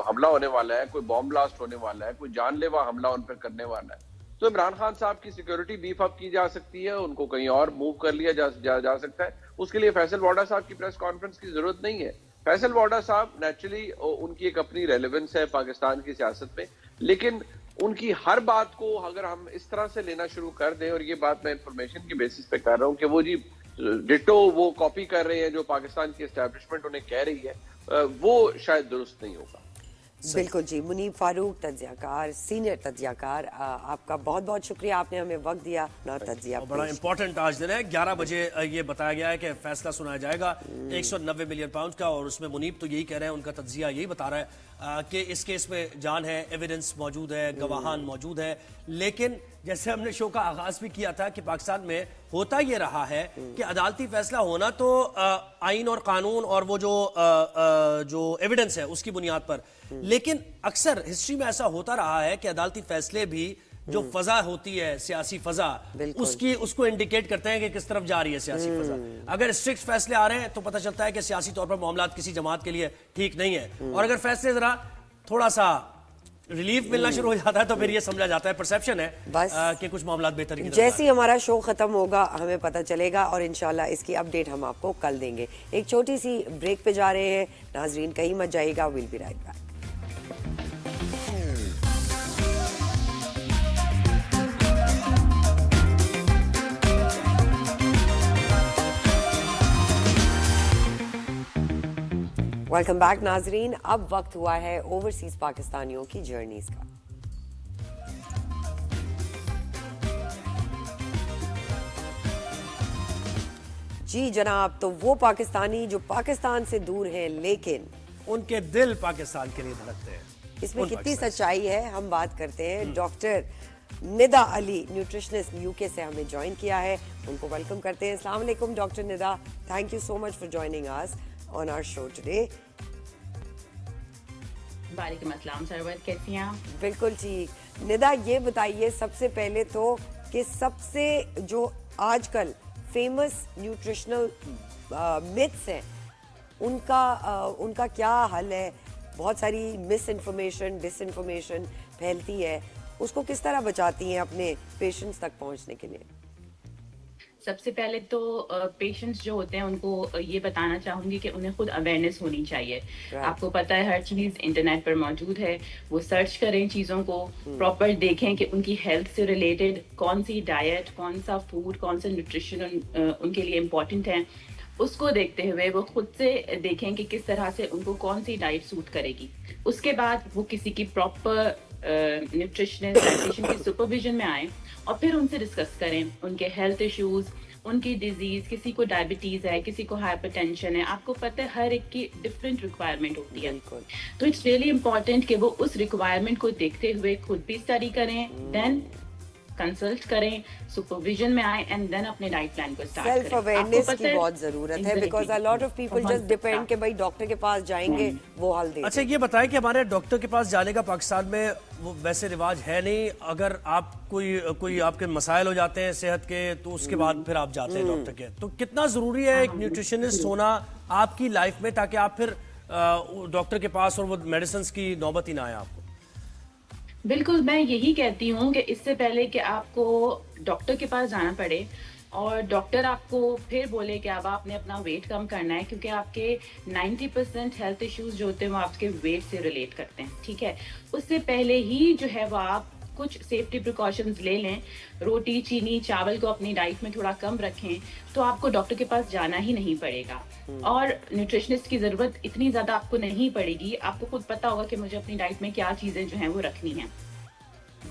حملہ ہونے والا ہے، کوئی بام بلاسٹ ہونے والا ہے، کوئی جان لیوا حملہ ان پر کرنے والا ہے، تو عمران خان صاحب کی سیکیورٹی بیف اپ کی جا سکتی ہے، ان کو کہیں اور موو کر لیا جا سکتا ہے. اس کے لیے فیصل واڈا صاحب کی پریس کانفرنس کی ضرورت نہیں ہے. فیصل واڈا صاحب نیچرلی ان کی ایک اپنی ریلیونس ہے پاکستان کی سیاست میں، لیکن ان کی ہر بات کو اگر ہم اس طرح سے لینا شروع کر دیں، اور یہ بات میں انفارمیشن کی بیسس پہ کر رہا ہوں کہ وہ جی ڈٹو وہ کاپی کر رہے ہیں جو پاکستان کی اسٹیبلشمنٹ انہیں کہہ رہی ہے، وہ شاید درست نہیں ہوگا. بالکل جی. منیب فاروق تجزیہ کار، سینئر تجزیہ کار، آپ کا بہت بہت شکریہ، آپ نے ہمیں وقت دیا اپنا تجزیہ. بڑا امپورٹنٹ آج دن ہے. 11 بجے یہ بتایا گیا ہے کہ فیصلہ سنایا جائے گا 190 ملین پاؤنڈ کا، اور اس میں منیب تو یہی کہہ رہے ہیں، ان کا تجزیہ یہی بتا رہا ہے کہ اس کیس میں جان ہے، ایویڈنس موجود ہے، گواہان موجود ہے. لیکن جیسے ہم نے شو کا آغاز بھی کیا تھا کہ پاکستان میں ہوتا یہ رہا ہے کہ عدالتی فیصلہ ہونا تو آئین اور قانون اور وہ جو ایویڈنس ہے اس کی بنیاد پر، لیکن اکثر ہسٹری میں ایسا ہوتا رہا ہے کہ عدالتی فیصلے بھی جو فضا ہوتی ہے، سیاسی فضا، اس کو انڈیکیٹ کرتے ہیں کہ کس طرف جا رہی ہے سیاسی فضا. اگر اسٹرکٹ فیصلے آ رہے ہیں تو پتہ چلتا ہے کہ سیاسی طور پر معاملات کسی جماعت کے لیے ٹھیک نہیں ہے، اور اگر فیصلے ذرا تھوڑا سا ریلیف ملنا شروع ہو جاتا ہے تو پھر یہ سمجھا جاتا ہے، پرسیپشن ہے کہ کچھ معاملات بہتر کی طرف. جیسے ہمارا شو ختم ہوگا ہمیں پتہ چلے گا، اور انشاءاللہ اس کی اپڈیٹ ہم آپ کو کل دیں گے. ایک چھوٹی سی بریک پہ جا رہے ہیں ناظرین، کہیں مت جائے گا. We'll be right back. Welcome back ناظرین. اب وقت ہوا ہے اوورسیز پاکستانیوں کی جرنیز کا. جی جناب، تو وہ پاکستانی جو پاکستان سے دور ہیں لیکن ان کے دل پاکستان کے لیے دھڑکتے ہیں، اس میں کتنی سچائی ہے ہم بات کرتے ہیں. Doctor Nida Ali nutritionist you کے سے ہمیں جوائن کیا ہے، ان کو ویلکم کرتے ہیں. السلام علیکم doctor Nida, thank you so much for joining اس on our show today. وعلیکم السلام سرور، کیسی ہیں آپ؟ بالکل ٹھیک. ندا یہ بتائیے سب سے پہلے تو کہ سب سے جو آج کل فیمس نیوٹریشنل متس ہیں ان کا کیا حل ہے؟ بہت ساری مس انفارمیشن، ڈس انفارمیشن پھیلتی ہے، اس کو کس طرح بچاتی ہیں اپنے پیشنٹس تک پہنچنے کے لیے؟ سب سے پہلے تو پیشنٹس جو ہوتے ہیں ان کو یہ بتانا چاہوں گی کہ انہیں خود اویئرنیس ہونی چاہیے. آپ کو پتہ ہے ہر چیز انٹرنیٹ پر موجود ہے، وہ سرچ کریں چیزوں کو، پراپر دیکھیں کہ ان کی ہیلتھ سے ریلیٹڈ کون سی ڈائٹ، کون سا فوڈ، کون سا نیوٹریشن ان کے لیے امپورٹنٹ ہے. اس کو دیکھتے ہوئے وہ خود سے دیکھیں کہ کس طرح سے ان کو کون سی ڈائٹ سوٹ کرے گی. اس کے بعد وہ کسی کی پراپر نیوٹریشنسٹ ڈائٹیشین کی سپرویژن میں آئیں اور پھر ان سے ڈسکس کریں ان کے ہیلتھ ایشوز، ان کی ڈیزیز. کسی کو ڈائبٹیز ہے، کسی کو ہائپر ٹینشن ہے. آپ کو پتہ ہے ہر ایک کی ڈفرینٹ ریکوائرمنٹ ہوتی ہے، تو اٹس ریئلی امپورٹنٹ کہ وہ اس ریکوائرمنٹ کو دیکھتے ہوئے خود بھی اسٹڈی کریں، دین کنسلٹ کریں، سپرویژن میں آئیں، اینڈ دین اپنے ڈائٹ پلان کو اسٹارٹ کریں. سیلف اویئرنیس کی بہت ضرورت ہے، because a lot of people just depend کہ بھائی ڈاکٹر کے پاس جائیں گے وہ حل دے. اچھا یہ بتائیں کہ ہمارے ڈاکٹر کے پاس جانے کا پاکستان میں وہ ویسے رواج ہے نہیں. اگر آپ کوئی آپ کے مسائل ہو جاتے ہیں صحت کے تو اس کے بعد پھر آپ جاتے ہیں ڈاکٹر کے، تو کتنا ضروری ہے ایک نیوٹریشنسٹ ہونا آپ کی لائف میں تاکہ آپ پھر ڈاکٹر کے پاس اور وہ میڈیسنز کی نوبت ہی نہ آئے آپ کو؟ بالکل، میں یہی کہتی ہوں کہ اس سے پہلے کہ آپ کو ڈاکٹر کے پاس جانا پڑے اور ڈاکٹر آپ کو پھر بولے کہ اب آپ نے اپنا ویٹ کم کرنا ہے، کیونکہ آپ کے 90% ہیلتھ ایشوز جو ہوتے ہیں وہ آپ کے ویٹ سے ریلیٹ کرتے ہیں، ٹھیک ہے. اس سے پہلے ہی جو ہے وہ آپ کچھ سیفٹی پریکاشنز لے لیں، روٹی، چینی، چاول کو اپنی ڈائٹ میں تھوڑا کم رکھیں، تو آپ کو ڈاکٹر کے پاس جانا ہی نہیں پڑے گا. اور نیوٹریشنسٹ کی ضرورت اتنی زیادہ آپ کو نہیں پڑے گی. آپ کو خود پتا ہوگا کہ مجھے اپنی ڈائٹ میں کیا چیزیں جو ہیں وہ رکھنی ہیں.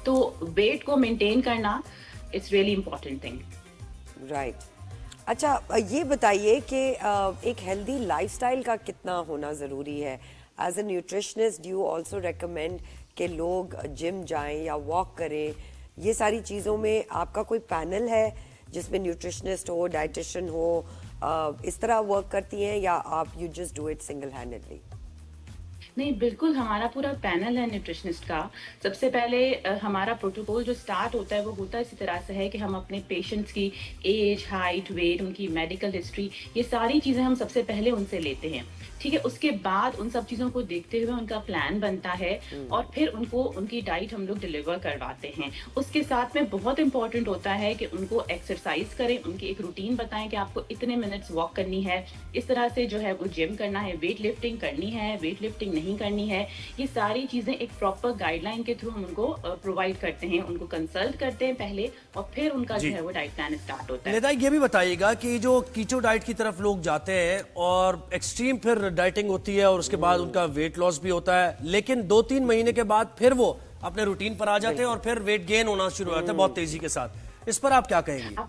तो वेट को मेंटेन करना it's really important thing. Right. अच्छा, ये बताइए कि एक हेल्दी लाइफस्टाइल का कितना होना ज़रूरी है. As a nutritionist do you also recommend कि लोग जिम जाएं या वॉक करें? ये सारी चीज़ों में आपका कोई पैनल है जिसमें न्यूट्रिशनिस्ट हो, डाइटिशियन हो, इस तरह वर्क करती हैं, या आप you just do it single handedly? नहीं, बिल्कुल हमारा पूरा पैनल है न्यूट्रिशनिस्ट का. सबसे पहले हमारा प्रोटोकॉल जो स्टार्ट होता है वो होता है इसी तरह से है कि हम अपने पेशेंट्स की एज, हाइट, वेट, उनकी मेडिकल हिस्ट्री, ये सारी चीज़ें हम सबसे पहले उनसे लेते हैं. ठीक है, उसके बाद उन सब चीज़ों को देखते हुए उनका प्लान बनता है और फिर उनको उनकी डाइट हम लोग डिलीवर करवाते हैं. उसके साथ में बहुत इंपॉर्टेंट होता है कि उनको एक्सरसाइज करें, उनकी एक रूटीन बताएं कि आपको इतने मिनट्स वॉक करनी है, इस तरह से जो है वो जिम करना है, वेट लिफ्टिंग करनी है, वेट लिफ्टिंग नहीं करनी है. ये सारी चीज़ें एक प्रॉपर गाइडलाइन के थ्रू हम उनको प्रोवाइड करते हैं, उनको कंसल्ट करते हैं पहले और फिर उनका जो है वो डाइट प्लान स्टार्ट होता है. निदा, ये भी बताइएगा कि जो कीटो डाइट की तरफ लोग जाते हैं और एक्सट्रीम फिर डाइटिंग होती है और उसके बाद उनका वेट लॉस भी होता है, लेकिन 2-3 महीने के बाद फिर वो अपने रूटीन पर आ जाते हैं और फिर वेट गेन होना शुरू हो जाता है बहुत तेजी के साथ. इस पर आप क्या कहेंगे?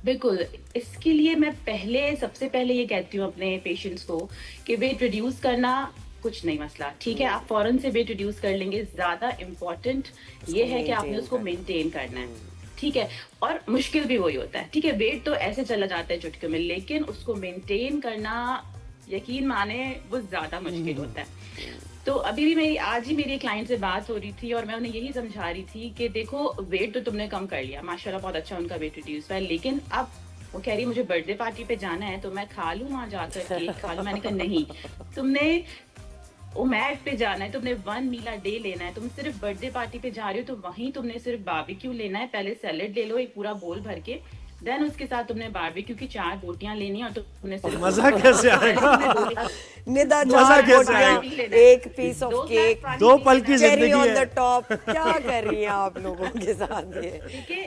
बिल्कुल, इसके लिए मैं सबसे पहले ये कहती हूँ अपने पेशेंट्स को कि वेट रिड्यूस करना कुछ नहीं मसला. ठीक है, आप फौरन से वेट रिड्यूस कर लेंगे. ज्यादा इम्पोर्टेंट ये है कि आपने उसको मेंटेन करना है. ठीक है, और मुश्किल भी वही होता है. ठीक है, वेट तो ऐसे चला जाता है चुटकी में, लेकिन उसको मेंटेन करना यकीन माने वो ज्यादा मुश्किल होता है. तो अभी भी आज ही मेरी क्लाइंट से बात हो रही थी और मैं उन्हें यही समझा रही थी कि देखो, वेट तो तुमने कम कर लिया, माशाल्लाह बहुत अच्छा उनका वेट रिड्यूस हुआ है, लेकिन अब वो कह रही मुझे बर्थडे पार्टी पे जाना है तो मैं खा लूं वहां जाकर केक खा लूं. मैंने कहा नहीं, तुमने ओमैड पे जाना है, तुमने 1 मील अ डे लेना है. तुम सिर्फ बर्थडे पार्टी पे जा रही हो तो वहीं तुमने सिर्फ बारबेक्यू लेना है. पहले सैलेड ले लो एक पूरा बोल भर के, देन उसके साथ तुमने बारबेक्यू की 4 बोटियां लेनी है और तुमने सिर्फ मजा कैसे आएगा? निदा, मजा 4 कैसे बोटियां, आएगा? एक पीस ऑफ केक, 2 पल की चेरी जिंदगी ऑन है. The top. क्या कर रही हैं आप लोगों के साथ ये? ठीक है,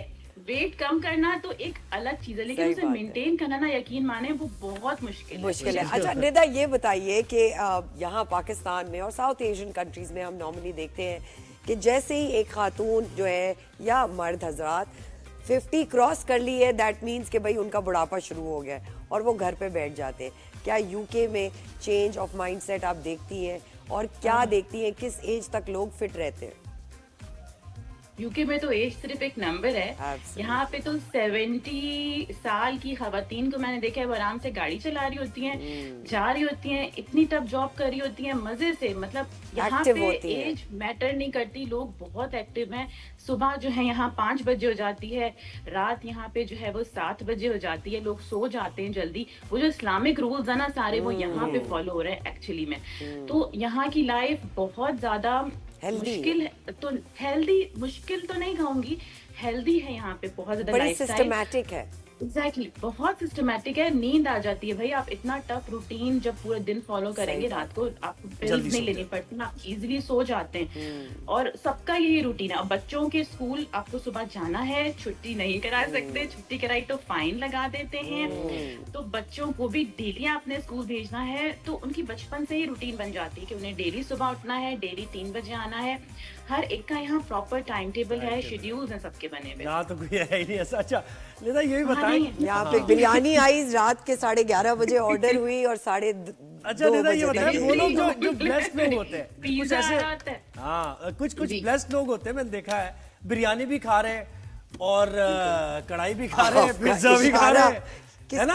वेट कम करना तो एक अलग चीज है, लेकिन सही उसे बात है. मेंटेन करना ना यकीन माने वो बहुत मुश्किल है. अच्छा निदा, ये बताइए कि यहाँ पाकिस्तान में और साउथ एशियन कंट्रीज में हम नॉर्मली देखते हैं कि जैसे ही एक खातून जो है या मर्द हजरात 50 क्रॉस कर ली है, दैट मीन्स कि भाई उनका बुढ़ापा शुरू हो गया है और वो घर पे बैठ जाते हैं. क्या यूके में चेंज ऑफ माइंडसेट आप देखती हैं और क्या देखती हैं, किस एज तक लोग फिट रहते हैं? यूके में तो एज सिर्फ एक नंबर है. Absolutely. यहाँ पे तो 70 साल की खवातीन को मैंने देखा है वो आराम से गाड़ी चला रही होती हैं, जा रही होती हैं, इतनी टफ जॉब कर रही होती हैं मजे से. मतलब यहाँ Active पे होती हैं. एज मैटर नहीं करती, लोग बहुत एक्टिव हैं. सुबह जो है यहाँ 5 बजे हो जाती है, रात यहाँ पे जो है वो 7 बजे हो जाती है, लोग सो जाते हैं जल्दी. वो जो इस्लामिक रूल्स है ना सारे, वो यहाँ पे फॉलो हो रहे हैं एक्चुअली में. तो यहाँ की लाइफ बहुत ज्यादा मुश्किल है. तो हेल्दी, मुश्किल तो नहीं कहूंगी, हेल्दी है यहाँ पे. बहुत ज्यादा बड़ी सिस्टमैटिक है. एग्जैक्टली, बहुत सिस्टमैटिक है. नींद आ जाती है भाई. आप इतना टफ रूटीन जब पूरे दिन फॉलो करेंगे, रात को आपको पिल्स नहीं लेनी पड़ती, आप इजीली सो जाते हैं. और सबका यही रूटीन है. अब बच्चों के स्कूल आपको सुबह जाना है, छुट्टी नहीं करा सकते, छुट्टी कराई तो फाइन लगा देते हैं. तो बच्चों को भी डेली आपने स्कूल भेजना है, तो उनकी बचपन से ही रूटीन बन जाती है कि उन्हें डेली सुबह उठना है, डेली 3 बजे आना है. हर एक का यहाँ प्रॉपर टाइम टेबल है, शेड्यूल्स हैं सबके बने हुए. यहाँ तो कोई है ही नहीं ऐसा. अच्छा निदा, ये भी बताएं, यहाँ पे बिरयानी आई रात के 11:30 बजे ऑर्डर हुई और 2:30 अच्छा निदा, ये बताएं, वो लोग जो ब्लेस्ड लोग होते हैं, कुछ पिज़्ज़ा ऐसे, आता है. हाँ, कुछ ब्लेस्ड लोग होते हैं, मैंने देखा है, बिरयानी भी खा रहे हैं और कढ़ाई भी खा रहे हैं, पिज्जा भी खा रहे हैं, है ना?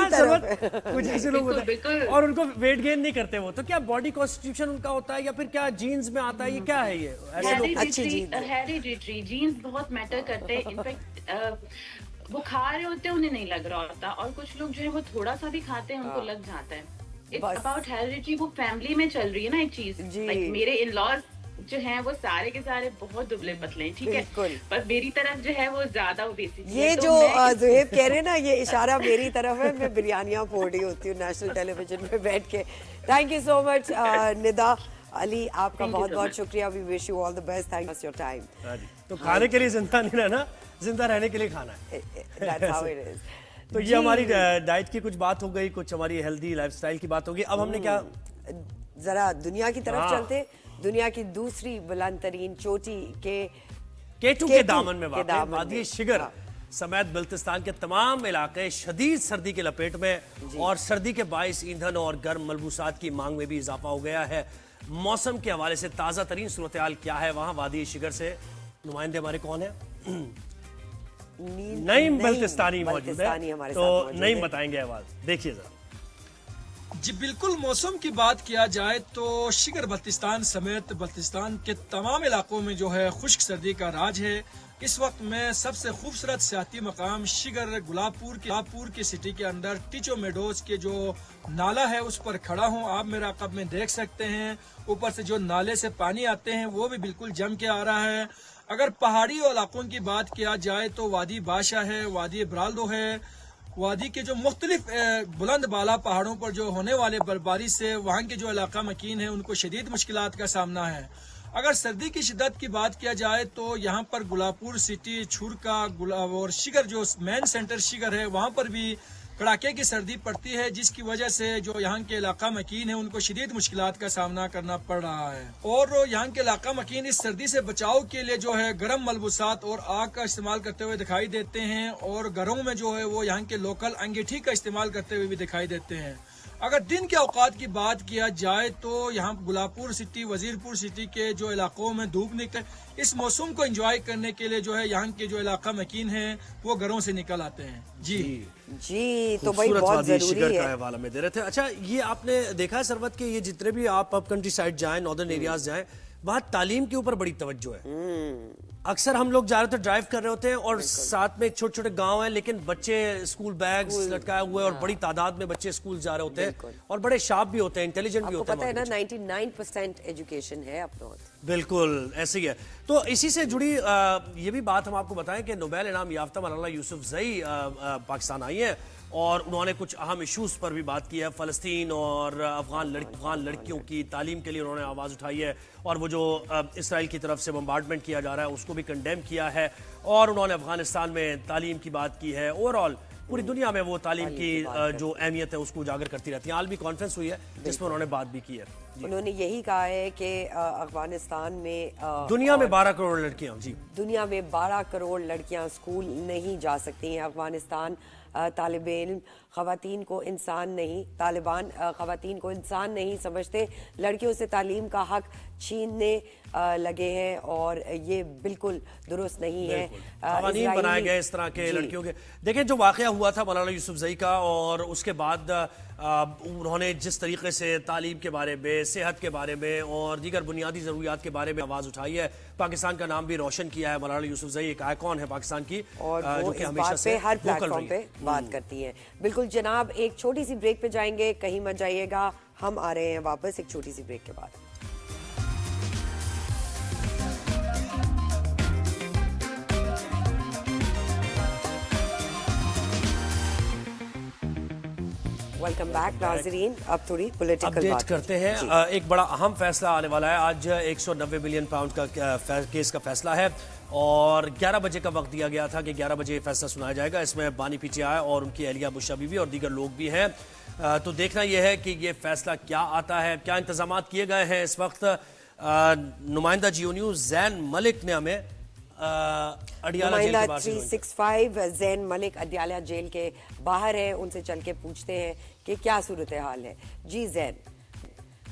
कुछ ऐसे लोग होते हैं और उनको वेट गेन नहीं करते. वो तो क्या बॉडी कॉन्स्टिट्यूशन उनका होता है या फिर क्या जीन्स में आता है, ये क्या है? ये ऐसे लोग हेरिडिटरी जीन्स बहुत मैटर करते हैं. इनफैक्ट वो खा रहे होते हैं, उन्हें नहीं लग रहा होता, और कुछ लोग जो है वो थोड़ा सा भी खाते हैं, उनको लग जाता है. It's about hereditary. वो फैमिली में चल रही है ना एक चीज. लाइक मेरे इन लॉज जो हैं वो सारे के सारे बहुत दुबले पतले हैं, ठीक है, पर मेरी तरफ जो है वो ज्यादा ओबेसिटी है. ये जो ज़ुहैब कह रहे हैं ना, ये इशारा मेरी तरफ है. मैं बिरयानियां फोड़ रही होती हूँ नेशनल टेलीविजन पे बैठ के. Thank you so much Nida Ali, आपका बहुत बहुत शुक्रिया. We wish you all the best. Thank you your time. तो खाने के लिए जिंदा नहीं रहना, जिंदा रहने के लिए खाना है. That's how it is. तो ये हमारी डाइट की कुछ बात हो गई, कुछ हमारी हेल्दी लाइफस्टाइल की बात होगी. अब हमने क्या, जरा दुनिया की तरफ चलते. दुनिया की दूसरी बुलंद तरीन चोटी के K2 के दामन में वाक़ है वादी शिगर समेत बल्तिस्तान के तमाम इलाके शदीद सर्दी के लपेट में और सर्दी के बाइस ईंधन और गर्म मलबूसात की मांग में भी इजाफा हो गया है। मौसम के हवाले से ताज़ा तरीन सूरत हाल क्या है वहाँ वादी शिगर से नुमाइंदे हमारे कौन है? नईम बल्तिस्तानी मौजूद है, तो नईम बताएंगे अहवाल, देखिए जरा। जी बिल्कुल, मौसम की बात किया जाए तो शिगर बल्तिस्तान समेत बल्तिस्तान के तमाम इलाकों में जो है खुश्क सर्दी का राज है। इस वक्त मैं सबसे खूबसूरत सियाती मकाम शिगर गुलाबपुर की सिटी के अंदर टीचो मेडोज के जो नाला है उस पर खड़ा हूँ। आप मेरा कब में देख सकते हैं, ऊपर से जो नाले से पानी आते हैं वो भी बिल्कुल जम के आ रहा है। अगर पहाड़ी इलाकों की बात किया जाए तो वादी बादशाह है, वादी ब्राल्दो है, वादी के जो मुख्तलिफ बुलंद बाला पहाड़ों पर जो होने वाले बर्फबारी से वहाँ के जो इलाका मकीन है उनको शदीद मुश्किलात का सामना है। अगर सर्दी की शिद्दत की बात किया जाए तो यहाँ पर गुलाबपुर सिटी, छुरका और शिगर जो मेन सेंटर शिगर है वहाँ पर भी कड़ाके की सर्दी पड़ती है, जिसकी वजह से जो यहाँ के इलाका मकीन है उनको शदीद मुश्किलात का सामना करना पड़ रहा है। और यहाँ के इलाका मकीन इस सर्दी से बचाव के लिए जो है गर्म मलबूसात और आग का इस्तेमाल करते हुए दिखाई देते हैं और घरों में जो है वो यहाँ के लोकल अंगीठी का इस्तेमाल करते हुए भी दिखाई देते हैं। अगर दिन के औकात की बात किया जाए तो यहाँ गुलाबपुर सिटी, वजीरपुर सिटी के जो इलाकों में धूप निकले, इस मौसम को एंजॉय करने के लिए जो है यहाँ के जो इलाका मकीन है वो घरों से निकल आते हैं। जी तो भाई बहुत जरूरी है। हवाला में दे रहे थे। अच्छा, ये आपने देखा है सरवत के ये जितने भी आप अप कंट्री साइड जाएं, नॉर्दर्न एरियाज जाएं, वहाँ तालीम के ऊपर बड़ी तवज्जो है। अक्सर हम लोग जा रहे होते ड्राइव कर रहे होते हैं और साथ में छोटे छोटे गांव हैं लेकिन बच्चे स्कूल बैग्स लटकाए हुए और बड़ी तादाद में बच्चे स्कूल जा रहे होते हैं और बड़े शार्प भी होते हैं, इंटेलिजेंट भी होते हैं। आपको पता है ना 99% एजुकेशन है अप नॉर्थ। बिल्कुल ऐसे ही है। तो इसी से जुड़ी ये भी बात हम आपको बताएं कि नोबेल इनाम याफ्ता मलाला यूसुफजई पाकिस्तान आई है और उन्होंने कुछ अहम इश्यूज पर भी बात की है। फ़लस्तीन और अफगान लड़कियों की तालीम के लिए उन्होंने आवाज़ उठाई है और वो जो इसराइल की तरफ से बम्बार्डमेंट किया जा रहा है उसको भी कंडेम किया है और उन्होंने अफगानिस्तान में तालीम की बात की है। ओवरऑल पूरी दुनिया में वो तालीम की जो अहमियत है उसको उजागर करती रहती है। आलमी कॉन्फ्रेंस हुई है जिसमें उन्होंने बात भी की है। उन्होंने यही कहा है कि अफगानिस्तान में दुनिया में 12 करोड़ लड़कियां, जी दुनिया में 12 करोड़ लड़कियां स्कूल नहीं जा सकती हैं। अफगानिस्तान तालिबान ख़वातीन को इंसान नहीं, तालिबान ख़वातीन को इंसान नहीं समझते, लड़कियों से तालीम का हक छीनने लगे हैं और ये बिल्कुल दुरुस्त नहीं है। कानून बनाए गए इस तरह के लड़कियों के। देखें जो वाक़या हुआ था मलाला यूसुफजई का और उसके बाद उन्होंने जिस तरीके से तालीम के बारे में, सेहत के बारे में और दीगर बुनियादी ज़रूरियात के बारे में आवाज़ उठाई है, पाकिस्तान का नाम भी रोशन किया है। मलाला यूसुफजई एक आइकॉन है पाकिस्तान की और जो कि हमेशा से हर प्लेटफॉर्म पे बात करती हैं। बिल्कुल जनाब, एक छोटी सी ब्रेक पे जाएंगे, कहीं मत जाइएगा, हम आ रहे हैं वापस एक छोटी सी ब्रेक के बाद। वेलकम बैक नाज़रीन। अब थोड़ी पॉलिटिकल अपडेट करते हैं। एक बड़ा अहम फैसला आने वाला है आज। 190 मिलियन पाउंड का केस का फैसला है और 11 बजे का वक्त दिया गया था कि 11 बजे फैसला सुनाया जाएगा। इसमें बानी पीटीआई और उनकी एहलिया बुशरा बीबी और दीगर लोग भी हैं। तो देखना यह है कि ये फैसला क्या आता है, क्या इंतजाम किए गए हैं। इस वक्त नुमाइंदा जियो न्यूज़ जैन मलिक ने हमें अडियाला जेल के बाहर 365 जैन मलिक अडियाला जेल के बाहर है, उनसे चल के पूछते हैं कि क्या सूरत हाल है। जी जैन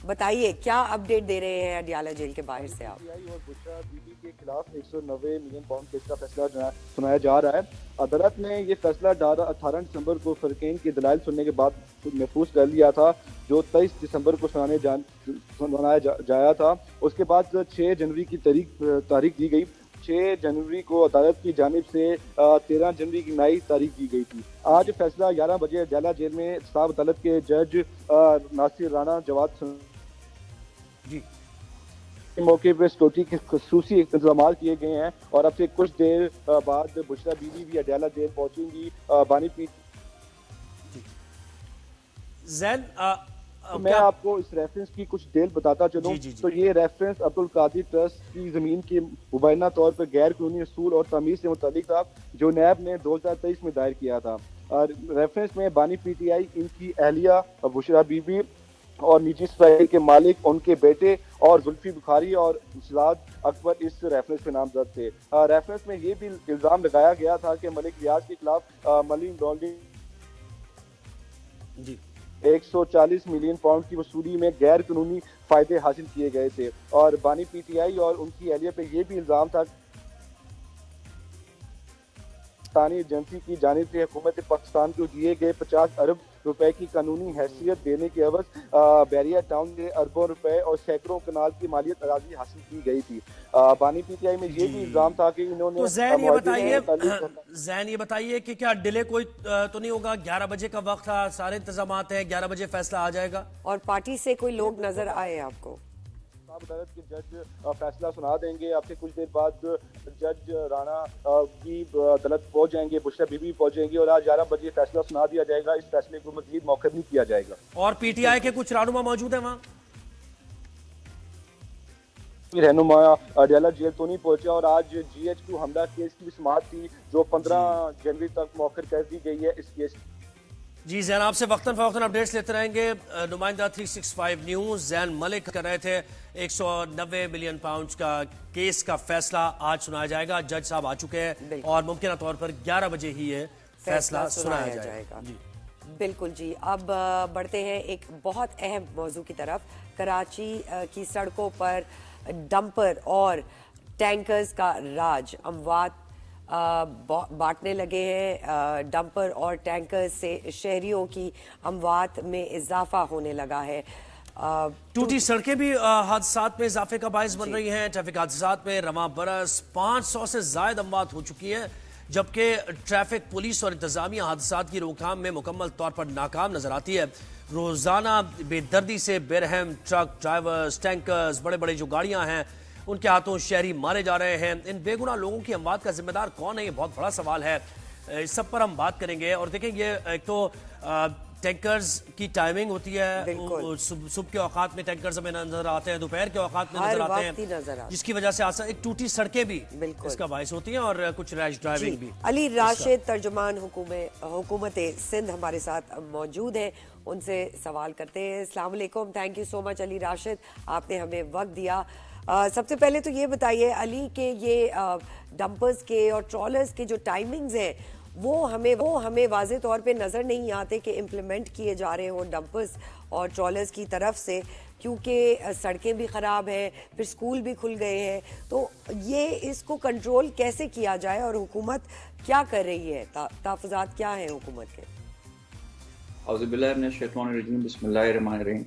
बताइए, क्या अपडेट दे रहे हैं अडियाला जेल के बाहर से आप? और बुशरा बीबी के खिलाफ 190 मिलियन पाउंड केस का फैसला सुनाया जा रहा है। अदालत ने ये फैसला 18 दिसंबर को फरकेन के दलाइल सुनने के बाद महफूज कर लिया था, जो 23 दिसंबर को सुनाया जाया था। उसके बाद 6 जनवरी की तारीख दी गई। 6 जनवरी को अदालत की जानिब से 13 जनवरी की नई तारीख दी गई थी। आज फैसला 11 बजे अडियाला जेल में साहब अदालत के जज नासिर राणा जवाद जी मौके पर सिक्योरिटी के खसूसी इंतजाम किए गए हैं और अब से कुछ देर बाद बुशरा बीबी भी अडियाला जेल पहुंचेंगी। बानी पीट जैन मैं आपको इस रेफरेंस की कुछ डिटेल बताता चलूं। तो ये रेफरेंस अब्दुल कादिर ट्रस्ट की जमीन के मुबैना तौर पर गैर कानूनी असूल और तमीर से मुतालिक था, जो नैब ने 2023 में दायर किया था। रेफरेंस में बानी पीटीआई, इनकी एहलिया बुशरा बीबी और निजी सोसाइटी के मालिक, उनके बेटे اور زلفی بخاری اور شہزاد اکبر اس ریفرنس پہ نامزد تھے. ریفرنس میں یہ بھی الزام لگایا گیا تھا کہ ملک ریاض کے خلاف منی لانڈرنگ جی 140 ملین پاؤنڈ کی وصولی میں غیر قانونی فائدے حاصل کیے گئے تھے. اور بانی پی ٹی آئی اور ان کی اہلیہ پہ یہ بھی الزام تھا پاکستانی ایجنسی کی جانب سے حکومت پاکستان کو دیے گئے 50 ارب روپے کی قانونی حیثیت دینے کے عوض بیریا ٹاؤن کے اربوں روپے اور سینکڑوں کنال کی مالیت اراضی حاصل کی گئی تھی. بانی پی ٹی آئی میں یہ بھی الزام تھا کہ انہوں تو نے زین یہ بتائیے کہ کیا ڈیلے کوئی تو نہیں ہوگا؟ 11 بجے کا وقت تھا، سارے انتظامات ہیں، 11 بجے فیصلہ آ جائے گا. اور پارٹی سے کوئی لوگ نظر آئے آپ کو؟ عدالت کے جج فیصلہ سنا دیں گے. اب سے کچھ دیر بعد جج رانا بھی عدالت پہنچ جائیں گے، بشرا بی بی پہنچ جائیں گے اور آج 11 بجے فیصلہ سنا دیا جائے گا. اس فیصلے کو مزید مؤخر نہیں کیا جائے گا. اور پی ٹی آئی کے کچھ رہنما موجود ہیں وہاں؟ رہنما اڈیالہ جیل تو نہیں پہنچا اور آج جی ایچ 2 حملہ کیس کی بھی سماعت تھی جو 15 جنوری تک مؤخر کر دی گئی ہے اس کیس. جی زین، آپ سے وقتاً فوقتاً اپڈیٹس لیتے رہیں گے. نمائندہ 365 نیوز زین ملک کر رہے تھے 190 ملین پاؤنڈ کا کیس کا فیصلہ آج سنایا جائے گا. جج صاحب آ چکے ہیں اور ممکنہ طور پر 11 بجے ہی یہ فیصلہ سنایا جائے گا. جی بالکل جی. اب بڑھتے ہیں ایک بہت اہم موضوع کی طرف. کراچی کی سڑکوں پر ڈمپر اور ٹینکرز کا راج. اموات بانٹنے لگے ہیں. ڈمپر اور ٹینکر سے شہریوں کی اموات میں اضافہ ہونے لگا ہے. ٹوٹی سڑکیں بھی حادثات میں اضافے کا باعث بن رہی ہیں. ٹریفک حادثات میں رواں برس 500 سے زائد اموات ہو چکی ہیں، جبکہ ٹریفک پولیس اور انتظامیہ حادثات کی روک تھام میں مکمل طور پر ناکام نظر آتی ہے. روزانہ بے دردی سے بے رحم ٹرک ڈرائیورز، ٹینکرز، بڑے بڑے جو گاڑیاں ہیں ان کے ہاتھوں شہری مارے جا رہے ہیں. ان بے گناہ لوگوں کی اموات کا ذمہ دار کون ہے؟ یہ بہت بڑا سوال ہے. اس سب پر ہم بات کریں گے. اور دیکھیں یہ ایک تو ٹینکرز کی ٹائمنگ ہوتی ہے، صبح کے اوقات میں ٹینکرز ہمیں نظر آتے ہیں، دوپہر کے اوقات میں نظر آتے ہیں، جس کی وجہ سے ایک ٹوٹی سڑکیں بھی اس کا باعث ہوتی ہیں اور کچھ ریش ڈرائیونگ بھی. علی راشد ترجمان حکومت سندھ ہمارے ساتھ موجود ہیں، ان سے سوال کرتے ہیں. السلام علیکم. تھینک یو سو مچ علی راشد، آپ نے ہمیں وقت دیا. سب سے پہلے تو یہ بتائیے علی کہ یہ ڈمپرز کے اور ٹرالرز کے جو ٹائمنگز ہیں وہ ہمیں واضح طور پہ نظر نہیں آتے کہ امپلیمنٹ کیے جا رہے ہوں ڈمپرز اور ٹرالرز کی طرف سے، کیونکہ سڑکیں بھی خراب ہیں، پھر سکول بھی کھل گئے ہیں. تو یہ اس کو کنٹرول کیسے کیا جائے اور حکومت کیا کر رہی ہے؟ تحفظات کیا ہیں حکومت کے؟ اعوذ باللہ من الشیطان الرجیم، بسم اللہ الرحمن الرحیم.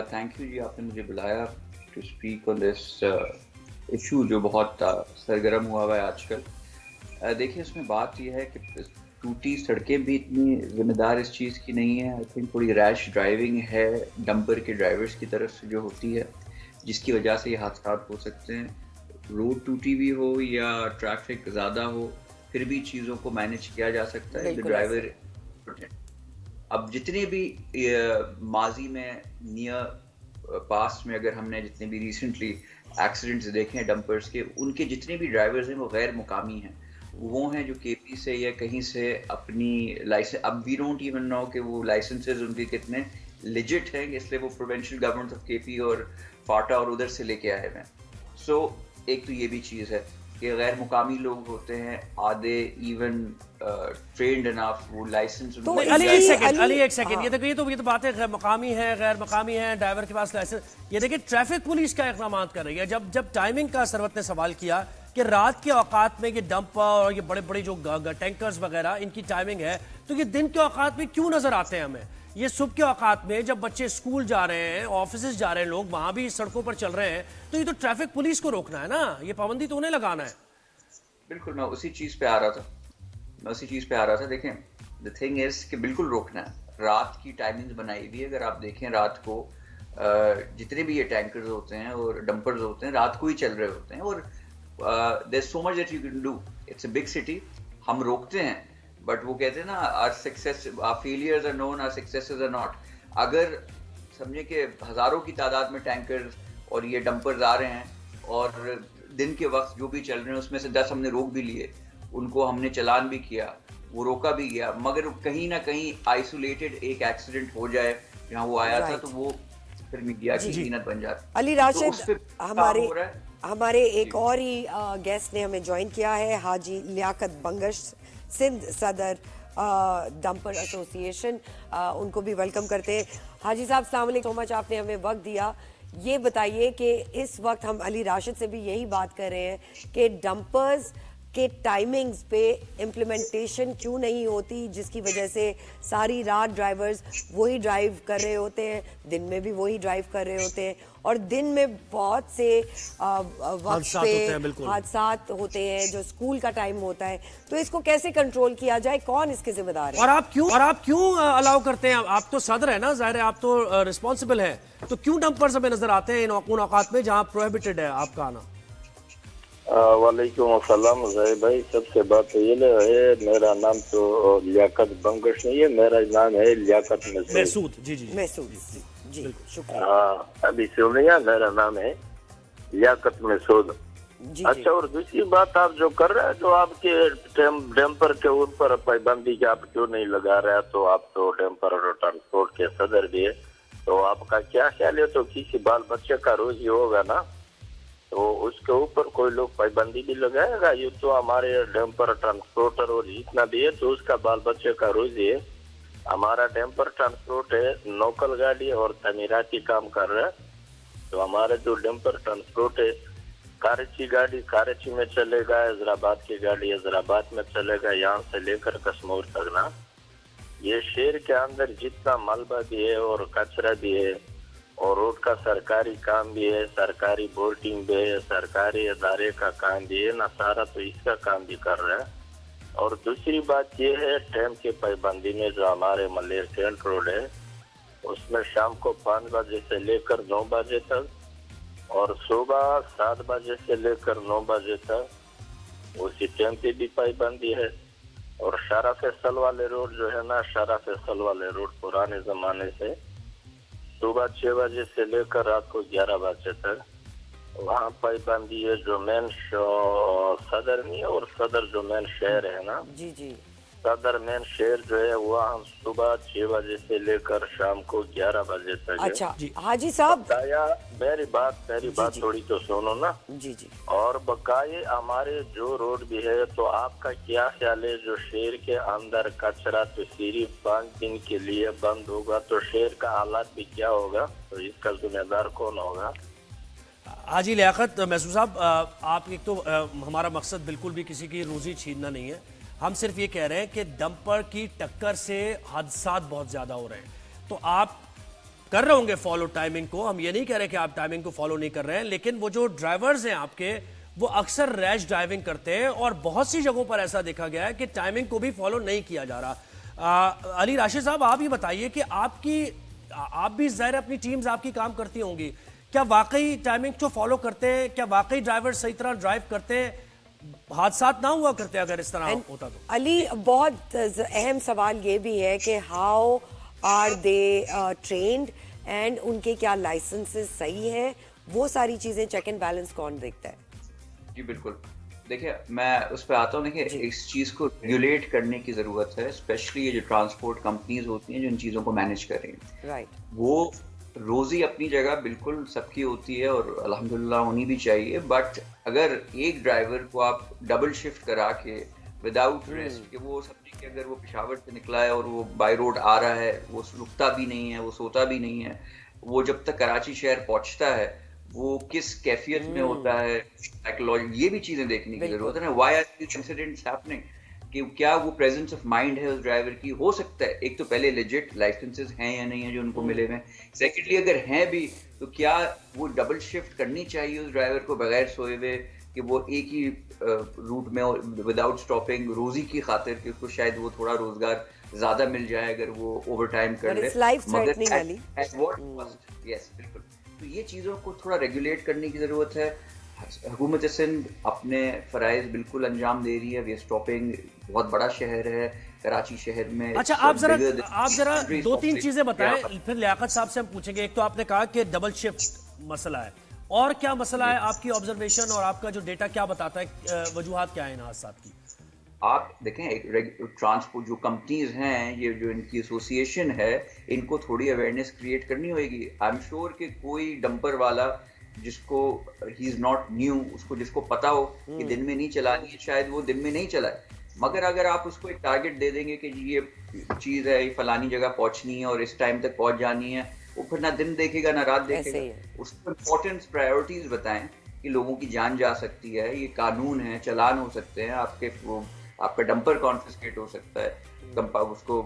تھینک یو جی، آپ نے مجھے بلایا to speak on this issue جو بہت سرگرم ہوا ہے آج کل. دیکھیں اس میں بات یہ ہے کہ ٹوٹی سڑکیں بھی اتنی ذمہ دار اس چیز کی نہیں ہے. آئی تھنک تھوڑی ریش ڈرائیونگ ہے ڈمپر کے ڈرائیورز کی طرف سے جو ہوتی ہے، جس کی وجہ سے یہ حادثات ہو سکتے ہیں. روڈ ٹوٹی بھی ہو یا ٹریفک زیادہ ہو، پھر بھی چیزوں کو مینیج کیا جا سکتا ہے. ڈرائیور اب جتنے بھی ماضی میں نیئر پاسٹ میں اگر ہم نے جتنے بھی ریسنٹلی ایکسیڈنٹس دیکھے ہیں ڈمپرز کے، ان کے جتنے بھی ڈرائیورز ہیں وہ غیر مقامی ہیں. وہ ہیں جو کے پی سے یا کہیں سے اپنی لائسنس، اب وی ڈونٹ ایون نو کہ وہ لائسنسز ان کے کتنے لیجٹ ہیں، اس لیے وہ پروونشل گورنمنٹ آف کے پی اور فاٹا اور ادھر سے لے کے آئے ہوئے ہیں. سو ایک تو یہ بھی چیز ہے کہ غیر مقامی لوگ ہوتے ہیں، آدھے ایون ٹرینڈ انف، وہ لائسنس. علی ایک سیکنڈ، یہ تو بات ہے غیر مقامی ہے ڈرائیور کے پاس لائسنس. یہ دیکھیں ٹریفک پولیس کا اقدامات کر رہی ہے. جب ٹائمنگ کا سروت نے سوال کیا کہ رات کے اوقات میں یہ ڈمپر اور یہ بڑے بڑے جو ٹینکرز وغیرہ ان کی ٹائمنگ ہے، تو یہ دن کے اوقات میں کیوں نظر آتے ہیں ہمیں؟ یہ صبح کے اوقات میں جب بچے اسکول جا رہے ہیں، آفیسز جا رہے ہیں، لوگ وہاں بھی سڑکوں پر چل رہے ہیں، تو یہ تو ٹریفک پولیس کو روکنا ہے نا، یہ پابندی تو انہیں لگانا ہے. بالکل، میں اسی چیز پہ آ رہا تھا. دیکھیں the thing is کہ بالکل روکنا ہے. رات کی ٹائمنگز بنائی ہوئی ہے. اگر آپ دیکھیں رات کو جتنے بھی یہ ٹینکرز ہوتے ہیں اور ڈمپرز ہوتے ہیں رات کو ہی چل رہے ہوتے ہیں، اور there's so much that you can do. It's a big city. ہم روکتے ہیں، بٹ وہ کہتے ہیں نا our failures are known, our successes are not. اگر سمجھے کہ ہزاروں کی تعداد میں ٹینکرز اور یہ ڈمپرز آ رہے ہیں اور دن کے وقت جو بھی چل رہے ہیں اس میں سے 10 ہم نے روک بھی لیے، ان کو ہم نے چلان بھی کیا، وہ روکا بھی گیا، مگر کہیں نہ کہیں آئسولیٹڈ ایک ایکسیڈنٹ ہو جائے جہاں وہ آیا تھا، تو وہ फिर मीडिया की जीनत बन जाती है। अली राशिद, हमारे एक और ही गेस्ट ने हमें ज्वाइन किया है, हाजी लियाकत बंगश, सिंध सदर डंपर एसोसिएशन, उनको भी वेलकम करते हैं। हाजी साहब अस्सलाम वालेकुम, सो मच आपने हमें वक्त दिया। ये बताइए कि इस वक्त हम अली राशिद से भी यही बात कर रहे हैं कि डंपर्स के टाइमिंग्स पे इम्प्लीमेंटेशन क्यों नहीं होती, जिसकी वजह से सारी रात ड्राइवर्स वही ड्राइव कर रहे होते हैं, दिन में भी वही ड्राइव कर रहे होते हैं, और दिन में बहुत से वक्त पे हादसात होते हैं जो स्कूल का टाइम होता है। तो इसको कैसे कंट्रोल किया जाए, कौन इसके जिम्मेदार है? और आप क्यों अलाउ करते हैं? आप तो सदर है ना, जाहिर है आप तो रिस्पॉन्सिबल है, तो क्यों डंपर्स हमें नजर आते हैं उन औकात में जहाँ प्रोहिबिटेड है आपका आना? वालेकुम अस्सलाम ज़ाहिर भाई, सबसे बात तो ये है, मेरा नाम तो लियाकत बंगश नहीं है, मेरा नाम है लियाकत महसूद। जी जी महसूद जी, शुक्रिया। हाँ, अभी सुनिए, मेरा नाम है लियाकत महसूद। अच्छा, और दूसरी बात आप जो कर रहे हैं, जो आपके डैम्पर के ऊपर पाबंदी की आप क्यों नहीं लगा रहे हैं, तो आप तो डैम्पर और ट्रांसपोर्ट के सदर भी है, तो आपका क्या ख्याल है? तो किसी बाल बच्चे का रोजी होगा ना, तो उसके ऊपर कोई लोग पाबंदी भी लगाएगा। ये तो हमारे डैम्पर ट्रांसपोर्टर और जितना भी है तो उसका बाल बच्चे का रोजी है। हमारा डैम्पर ट्रांसपोर्ट है, लोकल गाड़ी और तमीराती काम कर रहा है, तो हमारा जो डैम्पर ट्रांसपोर्ट है, कराची गाड़ी कराची में चलेगा, हैदराबाद की गाड़ी हैदराबाद में चलेगा, यहाँ से लेकर कश्मीर तक ना। ये शहर के अंदर जितना मलबा भी है और कचरा भी है और रोड का सरकारी काम भी है, सरकारी बोर्डिंग भी है, सरकारी अदारे का काम भी है ना, सारा तो इसका काम भी कर रहा है। और दूसरी बात ये है, टाइम की पाबंदी में जो हमारे मलेर सेंट रोड है, उसमें शाम को 5 बजे से लेकर 9 बजे तक और सुबह 7 बजे से लेकर 9 बजे तक उसी टाइम पे भी पाबंदी है। और शारा फैसल वाले रोड जो है ना, शारा फैसल वाले रोड पुराने जमाने से सुबह 6 बजे से लेकर रात को 11 बजे तक वहाँ पाबंदी है। जो मेन सदर नहीं है, और सदर जो मेन शहर है ना, जी जी, सदर मेन शहर जो है वहाँ सुबह 6 बजे से लेकर शाम को 11 बजे तक। अच्छा हाजी साहब, मेरी बात थोड़ी तो सुनो ना। जी जी। और बकाये हमारे जो रोड भी है, तो आपका क्या ख्याल है, जो शहर के अंदर कचरा तो सिर्फ 5 दिन के लिए बंद होगा, तो शहर का हालात भी क्या होगा, तो इसका जिम्मेदार कौन होगा? हाजी लियाकत महसूद साहब, आप एक तो हमारा मकसद बिल्कुल भी किसी की रोजी छीनना नहीं है, हम सिर्फ ये कह रहे हैं कि डंपर की टक्कर से हादसात बहुत ज़्यादा हो रहे हैं। तो आप कर रहे होंगे फॉलो टाइमिंग को, हम ये नहीं कह रहे कि आप टाइमिंग को फॉलो नहीं कर रहे हैं, लेकिन वो जो ड्राइवर्स हैं आपके, वो अक्सर रैश ड्राइविंग करते हैं और बहुत सी जगहों पर ऐसा देखा गया है कि टाइमिंग को भी फॉलो नहीं किया जा रहा। अली राशिद साहब, आप ये बताइए कि आप भी ज़ाहिर अपनी टीम्स आपकी काम करती होंगी, क्या वाकई टाइमिंग को फॉलो करते हैं? क्या वाकई ड्राइवर सही तरह ड्राइव करते हैं? हादसात ना हुआ करते अगर इस तरह होता तो? अली, बहुत अहम सवाल ये भी है कि how are they trained and उनके क्या लाइसेंसेस सही हैं, वो सारी चीजें चेक एंड बैलेंस कौन देखता है? जी बिल्कुल, देखिए मैं उस पर आता हूँ। देखिए, इस चीज़ को रेगुलेट करने की ज़रूरत है, स्पेशली ये जो ट्रांसपोर्ट कंपनीज होती हैं जो इन चीज़ों को मैनेज कर रही हैं। राइट, वो रोजी अपनी जगह बिल्कुल सबकी होती है और अल्हम्दुलिल्लाह होनी भी चाहिए, बट अगर एक ड्राइवर को आप डबल शिफ्ट करा के विदाउट रेस्ट, कि वो समझिए कि अगर वो पेशावर से निकला है और वो बाय रोड आ रहा है, वो रुकता भी नहीं है, वो सोता भी नहीं है, वो जब तक कराची शहर पहुंचता है वो किस कैफियत में होता है, साइकोलॉजी, ये भी चीजें देखने की जरूरत है ना। Why are this incidents happening, कि क्या वो प्रेजेंस ऑफ माइंड है उस ड्राइवर की? हो सकता है एक तो पहले लेजिट लाइसेंसेस हैं या नहीं है जो उनको मिले हुए, सेकेंडली अगर हैं भी तो क्या वो डबल शिफ्ट करनी चाहिए उस ड्राइवर को बगैर सोए हुए, कि वो एक ही रूट में विदाउट स्टॉपिंग रोजी की खातिर, कि उसको शायद वो थोड़ा रोजगार ज्यादा मिल जाए अगर वो ओवर टाइम कर ले, मगर यस बिल्कुल। तो ये चीजों को थोड़ा रेगुलेट करने की जरूरत है। हुकूमत सिंध अपने फराइज बिल्कुल अंजाम दे रही है, वे स्टॉपिंग, बहुत बड़ा शहर है कराची शहर में। अच्छा, आप जरा 2-3 चीजें बताएं, फिर लियाकत साहब से हम पूछेंगे। एक तो आपने कहा कि डबल शिफ्ट मसला है, और क्या मसला है? आपकी ऑब्जर्वेशन और आपका जो डेटा क्या बताता है, वजूहात क्या है इन हादसात की? आप देखें ट्रांसपोर्ट जो कंपनीज हैं, ये जो इनकी एसोसिएशन है, इनको थोड़ी अवेयरनेस क्रिएट करनी होगी। आई एम श्योर कि कोई डंपर वाला जिसको ही इज नॉट न्यू, उसको जिसको पता हो कि दिन में नहीं चलानी है, शायद वो दिन में नहीं चलाए, मगर अगर आप उसको एक टारगेट दे देंगे कि ये चीज है, ये फलानी जगह पहुंचनी है और इस टाइम तक पहुंच जानी है, वो फिर ना दिन देखेगा ना रात देखेगा। उसको इम्पोर्टेंस प्रायोरिटीज बताएं कि लोगों की जान जा सकती है, ये कानून है, चालान हो सकते हैं, आपका डंपर कॉन्फिस्केट हो सकता है, उसको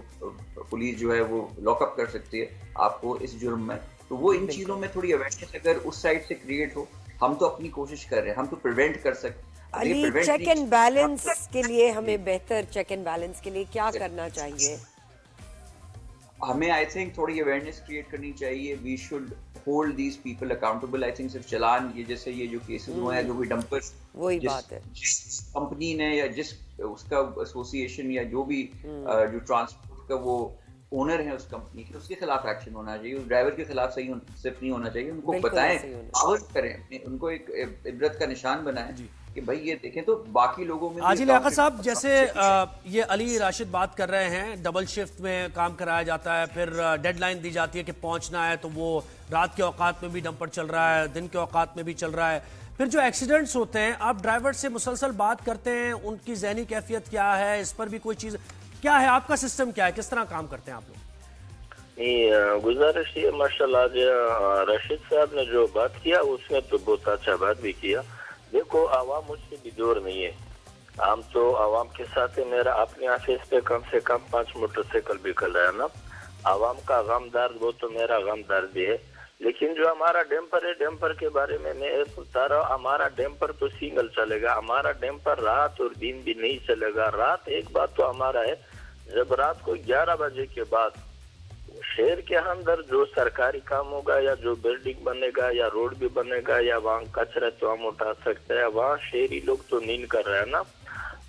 पुलिस जो है वो लॉकअप कर सकती है आपको इस जुर्म में। तो वो इन चीजों में थोड़ी अवेयरनेस अगर उस साइड से क्रिएट हो, हम तो अपनी कोशिश कर रहे हैं, हम तो प्रिवेंट कर सकते हैं। अली, चेक एंड बैलेंस के लिए हमें बेहतर चेक एंड बैलेंस के लिए क्या करना चाहिए? हमें आई थिंक थोड़ी अवेयरनेस क्रिएट करनी चाहिए। We should hold these people accountable. I think सिर्फ चलान, ये जैसे ये जो केसेस हुए हैं, जो भी डंपर्स, वही बात है, जिस कंपनी ने या जिस उसका एसोसिएशन या जो भी जो ट्रांसपोर्ट का वो ओनर है उस कंपनी के, उसके खिलाफ एक्शन होना चाहिए। उस ड्राइवर के खिलाफ सही सिर्फ नहीं होना चाहिए, उनको बताएं, पावर करें, उनको एक इबरत का निशान बनाएं कि भाई ये देखें। तो बाकी लोगों में आजिल लियाकत साहब, जैसे ये अली राशिद बात कर रहे हैं, डबल शिफ्ट में काम कराया जाता है, फिर डेडलाइन दी जाती है कि पहुंचना है, तो वो रात के औकात में भी डंपर चल रहा है, दिन के औकात में भी चल रहा है। फिर जो एक्सीडेंट्स होते हैं, आप ड्राइवर से मुसलसल बात करते हैं, उनकी ज़हनी कैफियत क्या है, इस पर भी कोई चीज़ क्या है, आपका सिस्टम क्या है, किस तरह काम करते हैं आप लोग? गुजारिश ये माशाल्लाह रशीद साहब ने जो बात किया उसमें तो बहुत अच्छा बात भी किया। देखो, आवाम मुझसे भी दूर नहीं है, हम तो आवाम के साथ है। मेरा अपने ऑफिस पे कम से कम 5 मोटरसाइकिल भी खड़ा है ना। आवाम का गम दर्द वो तो मेरा गम दर्द भी है। लेकिन जो हमारा डैम्पर है, डैम्पर के बारे में मैं बता रहा हूँ, हमारा डैम्पर तो सिंगल चलेगा, हमारा डैम्पर रात और दिन भी नहीं चलेगा। रात एक बात तो हमारा है, जब रात को 11 बजे के बाद शहर के अंदर जो सरकारी काम होगा या जो बिल्डिंग बनेगा या रोड भी बनेगा या वहाँ कचरा तो हम उठा सकते हैं, वहाँ शहरी लोग तो नींद कर रहे हैं ना।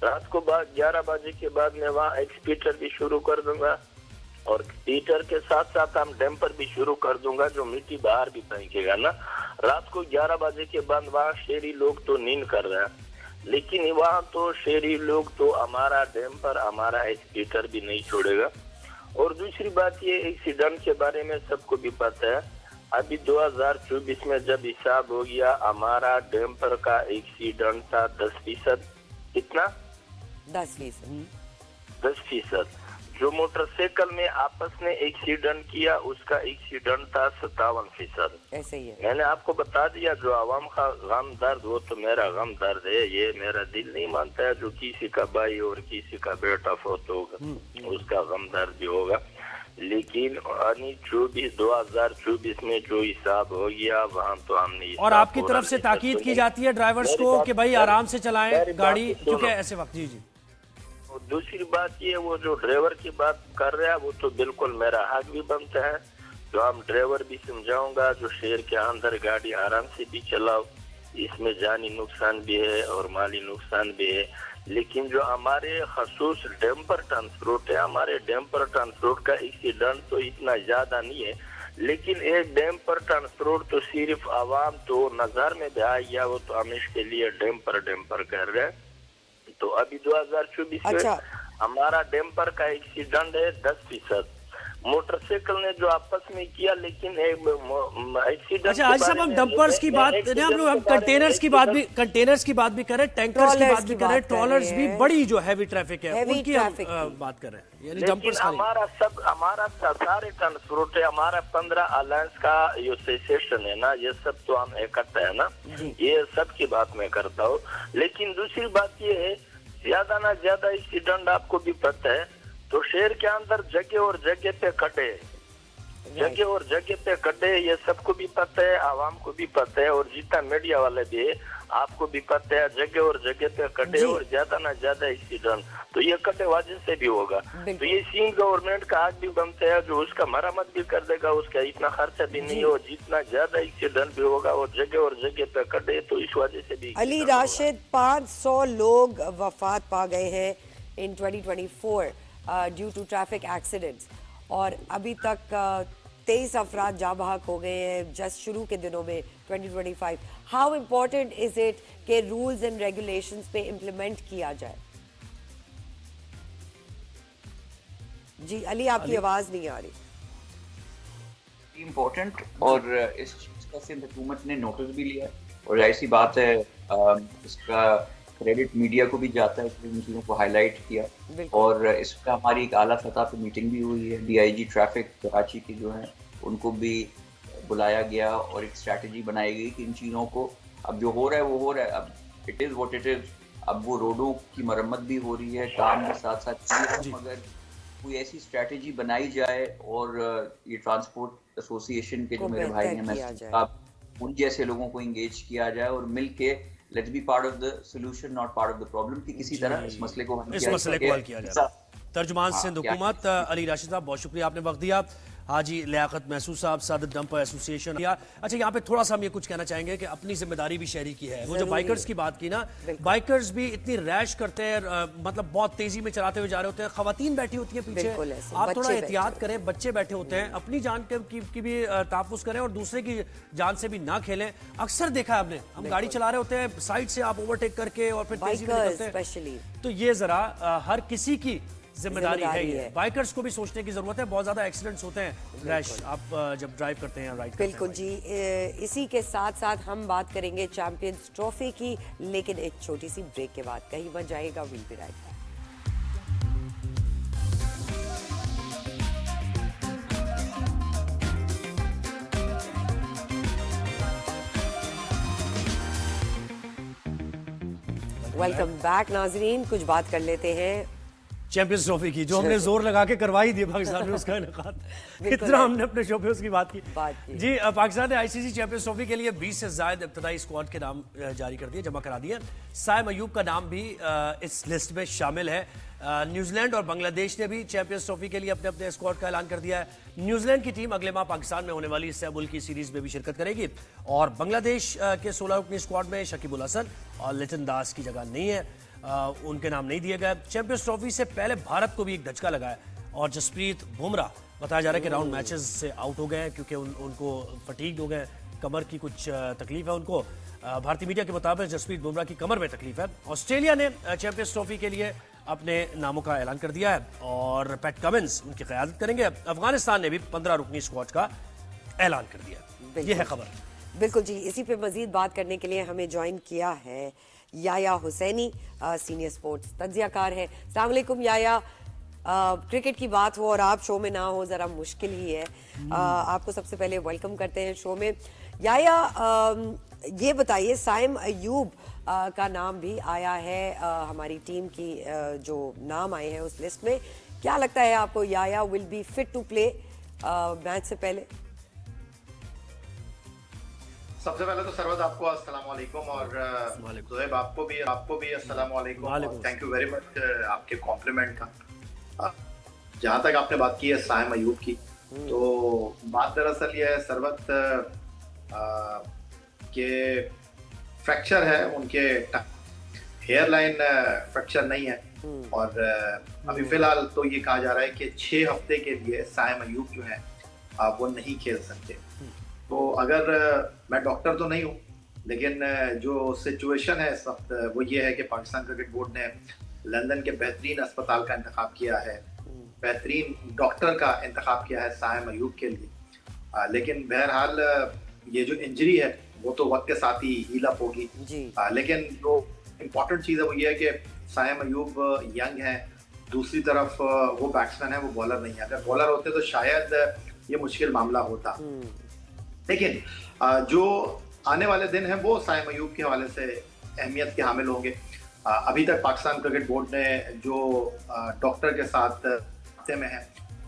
रात को बाद 11 बजे के बाद मैं वहाँ एक स्पीटर भी शुरू कर दूंगा और स्पीटर के साथ साथ हम डैम्पर भी शुरू कर दूंगा जो मिट्टी बाहर भी फेंकेगा ना। रात को 11 बजे के बाद वहाँ शहरी लोग तो नींद कर रहे हैं, लेकिन वहाँ तो शहरी लोग तो हमारा डैम्पर हमारा स्पीकर भी नहीं छोड़ेगा। और दूसरी बात ये, एक्सीडेंट के बारे में सबको भी पता है, अभी 2024 में जब हिसाब हो गया, हमारा डैम्पर का एक्सीडेंट था 10%। कितना? 10%। जो मोटरसाइकिल में आपस में एक्सीडेंट किया उसका एक्सीडेंट था 57%। ऐसे ही है। मैंने आपको बता दिया, जो आवाम का गम दर्द वो तो मेरा गम दर्द है। ये मेरा दिल नहीं मानता है जो किसी का भाई और किसी का बेटा फोत होगा उसका गम दर्द भी होगा। लेकिन 2024 में जो हिसाब हो गया वहाँ तो हमने, और आपकी तरफ से ताकीद की जाती है ड्राइवर्स को कि भाई आराम से चलाएं गाड़ी, क्योंकि ऐसे वक्त। जी। दूसरी बात ये, वो जो ड्राइवर की बात कर रहा है वो तो बिल्कुल मेरा हक भी बनता है, जो हम ड्राइवर भी समझाऊंगा जो शहर के अंदर गाड़ी आराम से भी चलाओ, इसमें जानी नुकसान भी है और माली नुकसान भी है। लेकिन जो हमारे खसूस डैम्पर ट्रांसपोर्ट है, हमारे डैम्पर ट्रांसपोर्ट का एक्सीडेंट तो इतना ज्यादा नहीं है, लेकिन एक डैम्पर ट्रांसपोर्ट तो सिर्फ आवाम तो नजर में भी आ गया, वो तो हम इसके लिए डैम्पर कर रहे हैं। तो अभी 2024 में हमारा डैम्पर का एक्सीडेंट है 10%। मोटरसाइकिल ने जो आपस में किया, लेकिन एक्सीडेंट। अच्छा, आज साहब हम डंपर्स की बात, हम कंटेनर्स की बात भी करें, टैंकर्स की बात भी करें, ट्रॉलर्स भी, बड़ी जो हैवी ट्रैफिक है उनकी हम बात कर रहे हैं, यानी डंपर्स का हमारा सारे ट्रांसपोर्ट है। हमारा 15 अलायंस का जो सेशन है ना, ये सब तो हम इकट्ठा है ना, ये सब की बात मैं करता हूँ। लेकिन दूसरी बात ये है, ज्यादा ना ज्यादा एक्सीडेंट आपको भी पता है तो शहर के अंदर जगह और जगह पे खड्डे, ये सबको भी पता है, आवाम को भी पता है, और जितना मीडिया वाले भी है आपको भी पता है, जगह और जगह पे खड्डे और ज्यादा ना ज्यादा एक्सीडेंट तो ये खड्डे वजह से भी होगा। तो ये सीन गवर्नमेंट का हक भी बनता है जो उसका मरम्मत भी कर देगा, उसका इतना खर्चा भी नहीं हो, जितना ज्यादा एक्सीडेंट भी होगा और जगह और जगह पे खड्डे, तो इस वजह से भी। अली राशिद, 500 लोग वफात पा गए हैं इन 2024 ड्यू टू ट्रैफिक एक्सीडेंट्स, और अभी तक 23 अफराद जाँ बहक हो गए हैं जस्ट शुरू के दिनों में 2025। हाउ इम्पोर्टेंट इज इट कि रूल्स एंड रेगुलेशंस पे इम्प्लीमेंट किया जाए? जी अली आपकी आवाज नहीं आ रही। इम्पोर्टेंट और इस चीज का सिंध हुकूमत ने नोटिस भी लिया और ऐसी बात है इसका क्रेडिट मीडिया को भी जाता है कि इन चीज़ों को हाईलाइट किया और इस पर हमारी एक आला सतह पे मीटिंग भी हुई है। DIG ट्रैफिक कराची के जो हैं उनको भी बुलाया गया और एक स्ट्रैटेजी बनाई गई कि इन चीज़ों को अब जो हो रहा है वो हो रहा है, अब it is what it is. अब वो रोडों की मरम्मत भी हो रही है, काम के साथ साथ मगर कोई ऐसी स्ट्रैटेजी बनाई जाए और ये ट्रांसपोर्ट एसोसिएशन के जो मेरे भाई हैं मैं उन जैसे लोगों को इंगेज किया जाए और मिल के let's be part of the solution not part of the problem कि किसी तरह इस मसले को हल किया जाए। तर्जुमान सिंध हुकूमत अली राशिद साहब बहुत शुक्रिया आपने वक्त दिया। हाजी लियाकत महसूस साहब सदर डंपर एसोसिएशन। अच्छा यहाँ पे थोड़ा सा हम ये कुछ कहना चाहेंगे कि अपनी जिम्मेदारी भी शहरी की है। वो जो बाइकर्स की बात की ना, बाइकर्स भी इतनी रैश करते हैं, मतलब बहुत तेजी में चलाते हुए जा रहे होते हैं, खवातीन बैठी होती हैं पीछे, आप थोड़ा एहतियात करें, बच्चे बैठे होते हैं, अपनी जान की भी तहफ़्फ़ुज़ करें और दूसरे की जान से भी ना खेलें। अक्सर देखा है आपने, हम गाड़ी चला रहे होते हैं साइड से आप ओवरटेक करके और फिर तेजी में निकलते हैं, तो ये जरा हर किसी की जिम्मेदारी है। बाइकर्स को भी सोचने की जरूरत है, बहुत ज्यादा एक्सीडेंट्स होते हैं रैश आप जब ड्राइव करते हैं, राइड करते हैं। बिल्कुल जी, इसी के साथ साथ हम बात करेंगे चैंपियंस ट्रॉफी की, लेकिन एक छोटी सी ब्रेक के बाद। कहीं मत जाएगा, will be right back. Welcome back नाजरीन। कुछ बात कर लेते हैं चैंपियंस ट्रॉफी की, जो हमने जोर लगा के करवाई दी पाकिस्तान में उसका इनेकाद। कितना हमने अपने शो पे उसकी बात की जी। पाकिस्तान ने ICC चैंपियंस ट्रॉफी के लिए 20 से ज्यादा इब्तदाई स्क्वाड के नाम जारी कर दिए, जमा करा दिए। साइम अयूब का नाम भी इस लिस्ट में शामिल है। न्यूजीलैंड और बांग्लादेश ने भी चैंपियंस ट्रॉफी के लिए अपने अपने स्क्वाड का ऐलान कर दिया है। न्यूजीलैंड की टीम अगले माह पाकिस्तान में होने वाली इस्तांबुल की सीरीज में भी शिरकत करेगी और बांग्लादेश के 16 रुकनी स्क्वाड में शकीबुल हसन और लिटन दास की जगह नहीं है, उनके नाम नहीं दिए गए। चैंपियंस ट्रॉफी से पहले भारत को भी एक धचका लगा है और जसप्रीत बुमराह बताया जा रहा है कि राउंड मैचेस से आउट हो गए हैं क्योंकि उनको फटीग हो गए, कमर की कुछ तकलीफ है उनको। भारतीय मीडिया के मुताबिक जसप्रीत बुमराह की कमर में तकलीफ है। ऑस्ट्रेलिया ने चैंपियंस ट्रॉफी के लिए अपने नामों का ऐलान कर दिया है और पैट कमिंस उनकी क़यादत करेंगे। अफगानिस्तान ने भी 15 रुकनी स्क्वाड का ऐलान कर दिया। ये है खबर। बिल्कुल जी, इसी पे मजीद बात करने के लिए हमें ज्वाइन किया है याया हुसैनी, सीनियर स्पोर्ट्स तज्जियाकार है। अस्सलाम वालेकुम याया। क्रिकेट की बात हो और आप शो में ना हो ज़रा मुश्किल ही है। आपको सबसे पहले वेलकम करते हैं शो में। याया, ये बताइए, साइम अयूब का नाम भी आया है हमारी टीम की, जो नाम आए हैं उस लिस्ट में। क्या लगता है आपको, Yaya will be fit to play match से पहले? सबसे पहले तो सरवत आपको अस्सलाम वालेकुम और ज़ुहैब आपको भी अस्सलाम वालेकुम। थैंक यू वेरी मच आपके कॉम्प्लीमेंट का। जहाँ तक आपने बात की है साइम अयूब की, तो बात दरअसल ये है सरवत के फ्रैक्चर है, उनके हेयर लाइन फ्रैक्चर नहीं है और अभी फिलहाल तो ये कहा जा रहा है कि 6 हफ्ते के लिए साइम अयूब जो है वो नहीं खेल सकते। तो अगर मैं डॉक्टर तो नहीं हूँ, लेकिन जो सिचुएशन है इस वक्त वो ये है कि पाकिस्तान क्रिकेट बोर्ड ने लंदन के बेहतरीन अस्पताल का इंतखाब किया है, बेहतरीन डॉक्टर का इंतखाब किया है साइम अयूब के लिए। लेकिन बहरहाल ये जो इंजरी है वो तो वक्त के साथ ही हील अप होगी। लेकिन जो इम्पोर्टेंट चीज़ है वो ये है कि साइम अयूब यंग हैं, दूसरी तरफ वो बैट्समैन है, वो बॉलर नहीं है। अगर बॉलर होते तो शायद ये मुश्किल मामला होता, लेकिन जो आने वाले दिन हैं वो साइम अयूब के हवाले से अहमियत के हामिल होंगे। अभी तक पाकिस्तान क्रिकेट बोर्ड ने जो डॉक्टर के साथ हफ्ते में है,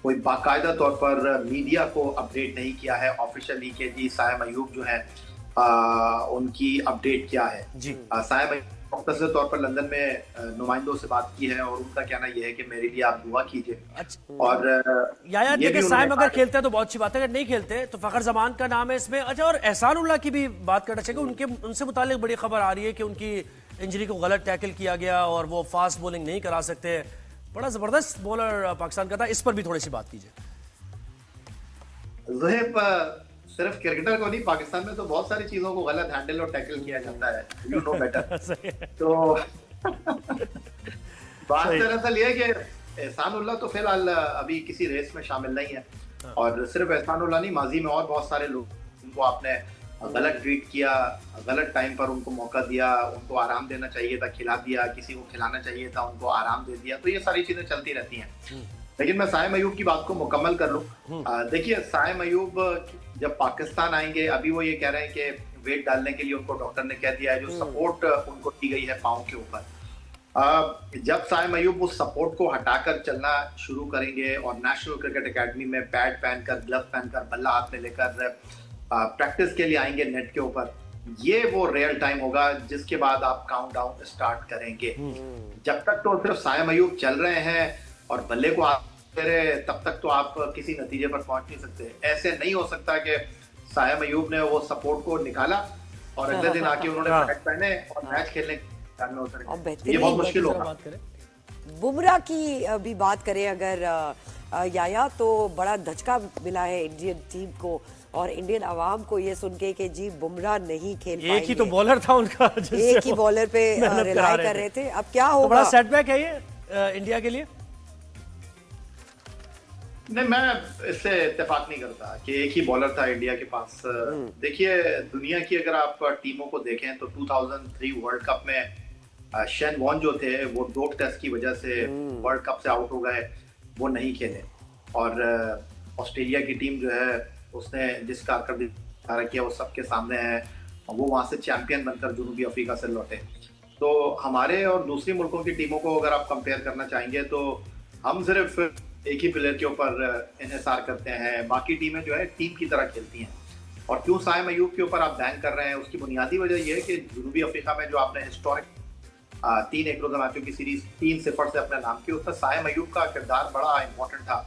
कोई बाकायदा तौर पर मीडिया को अपडेट नहीं किया है ऑफिशियली कि जी साइम अयूब जो है उनकी अपडेट क्या है। साइम अयूब डॉक्टर से तौर पर लंदन में नुमाइंदों से बात की है और उनका कहना यह है कि मेरे लिए आप दुआ कीजिए। और याया देखिए, साइम अगर खेलते हैं तो बहुत अच्छी बात है, अगर नहीं खेलते तो फखर जमान का नाम है इसमें। अच्छा, और एहसान उल्लाह की भी बात करना चाहिए, उनसे मुतालिक बड़ी खबर आ रही है कि उनकी इंजरी को गलत टैकल किया गया और वो फास्ट बॉलिंग नहीं करा सकते। बड़ा जबरदस्त बॉलर पाकिस्तान का था, इस पर भी थोड़ी सी बात कीजिए। सिर्फ क्रिकेटर को नहीं, पाकिस्तान में तो बहुत सारी चीजों को गलत हैंडल और टैकल किया जाता है, यू नो बेटर। तो बात दरअसल ये है कि एहसानुल्लाह तो फिलहाल अभी किसी रेस में शामिल नहीं है, और सिर्फ एहसानुल्लाह नहीं, माजी में और बहुत सारे लोग उनको आपने गलत ट्रीट किया, गलत टाइम पर उनको मौका दिया, उनको आराम देना चाहिए था खिला दिया, किसी को खिलाना चाहिए था उनको आराम दे दिया, तो ये सारी चीजें चलती रहती हैं। लेकिन मैं साइम अयूब की बात को मुकम्मल कर लूं। देखिए साइम अयूब जब पाकिस्तान आएंगे, अभी वो ये कह रहे हैं कि वेट डालने के लिए उनको डॉक्टर ने कह दिया है, जो सपोर्ट उनको की गई है पाँव के ऊपर, जब साइम अयूब उस सपोर्ट को हटाकर चलना शुरू करेंगे और नेशनल क्रिकेट एकेडमी में पैड पहनकर, ग्लव पहनकर, बल्ला हाथ में लेकर प्रैक्टिस के लिए आएंगे नेट के ऊपर, ये वो रियल टाइम होगा जिसके बाद आप काउंटडाउन स्टार्ट करेंगे। जब तक तो सिर्फ साइम अयूब चल रहे हैं और बल्ले को आप दे रहे, तब तक तो आप किसी नतीजे पर पहुंच नहीं सकते। ऐसे नहीं हो सकता कि साइम अयूब ने वो सपोर्ट को निकाला और अगले दिन आके उन्होंने पैड पहने और मैच खेलने में उतरे, ये बहुत मुश्किल होगा। बुमराह की भी बात करें अगर याया, तो बड़ा धचका मिला है इंडियन टीम को और इंडियन अवाम को ये सुन के कि जी बुमराह नहीं खेल पाएंगे। एक ही तो बॉलर था उनका, एक ही बॉलर पे रिलाई कर रहे थे। अब क्या होगा? बड़ा सेटबैक है ये इंडिया के लिए। नहीं, मैं इससे इत्तेफाक नहीं करता कि एक ही बॉलर था इंडिया के पास। देखिए दुनिया की अगर आप टीमों को देखें तो 2003 वर्ल्ड कप में शेन वॉन जो थे वो डोप टेस्ट की वजह से वर्ल्ड कप से आउट हो गए, वो नहीं खेले। और ऑस्ट्रेलिया की टीम जो है उसने जिस कारकर्दगी किया वो सबके सामने है, वो वहाँ से चैंपियन बनकर जनूबी अफ्रीका से लौटे। तो हमारे और दूसरी मुल्कों की टीमों को अगर आप कंपेयर करना चाहेंगे तो हम सिर्फ एक ही प्लेयर के ऊपर इन्हिसार करते हैं, बाकी टीमें जो है टीम की तरह खेलती हैं। और क्यों साइम अयूब के ऊपर आप बैन कर रहे हैं, उसकी बुनियादी वजह यह है कि जनूबी अफ्रीका में जो आपने हिस्टोरिक 3 एक रोजा मैचों की सीरीज 3-0 से अपने नाम की, उसमें साइम अयूब का किरदार बड़ा इंपॉर्टेंट था।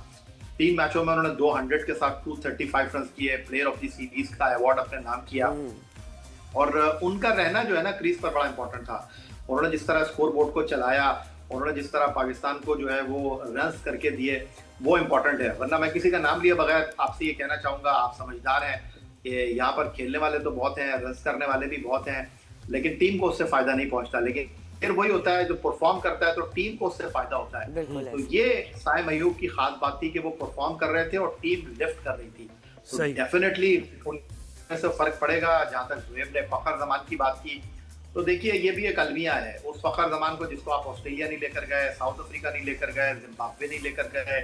3 मैचों में उन्होंने 200 के साथ 235 रन किए, प्लेयर ऑफ द सीरीज का अवार्ड अपने नाम किया। और उनका रहना जो है ना क्रीज पर बड़ा इंपॉर्टेंट था। उन्होंने जिस तरह स्कोर बोर्ड को चलाया, उन्होंने जिस तरह पाकिस्तान को जो है वो रन्स करके दिए, वो इम्पोर्टेंट है। वरना मैं किसी का नाम लिए बगैर आपसे ये कहना चाहूंगा, आप समझदार हैं कि यहाँ पर खेलने वाले तो बहुत हैं, रन्स करने वाले भी बहुत हैं, लेकिन टीम को उससे फायदा नहीं पहुंचता। लेकिन फिर वही होता है जो परफॉर्म करता है तो टीम को उससे फायदा होता है। तो ये साइम अयूब की खास बात थी कि वो परफॉर्म कर रहे थे और टीम लिफ्ट कर रही थी। तो डेफिनेटली उनमें से फर्क पड़ेगा। जहां तक जुएब ने फखर जमान की बात की, तो देखिए ये भी एक अलमिया है। उस फखर जमान को जिसको आप ऑस्ट्रेलिया नहीं लेकर गए, साउथ अफ्रीका नहीं लेकर गए, जिम्बाब्वे नहीं लेकर गए,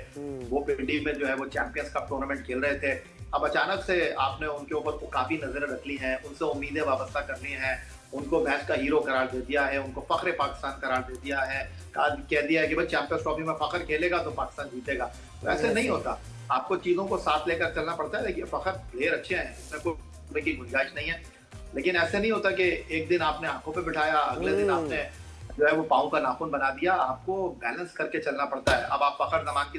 वो पिंडी में जो है वो चैंपियंस कप टूर्नामेंट खेल रहे थे। अब अचानक से आपने उनके ऊपर काफी नजरें रख ली हैं, उनसे उम्मीदें वाबस्ता कर ली हैं, उनको मैच का हीरो करार दे दिया है, उनको फखरे पाकिस्तान करार दे दिया है, कह दिया है कि भाई चैंपियंस ट्रॉफी में फखर खेलेगा तो पाकिस्तान जीतेगा। तो ऐसे नहीं होता, आपको चीजों को साथ लेकर चलना पड़ता है। देखिए फखर प्लेयर अच्छे हैं, इसमें कोई की गुंजाइश नहीं है, लेकिन ऐसे नहीं होता कि एक दिन आपने आंखों पे बिठाया, अगले दिन आपने जो है वो पाँव का नाखून बना दिया। आपको बैलेंस करके चलना पड़ता है। अब आप फखर जमान की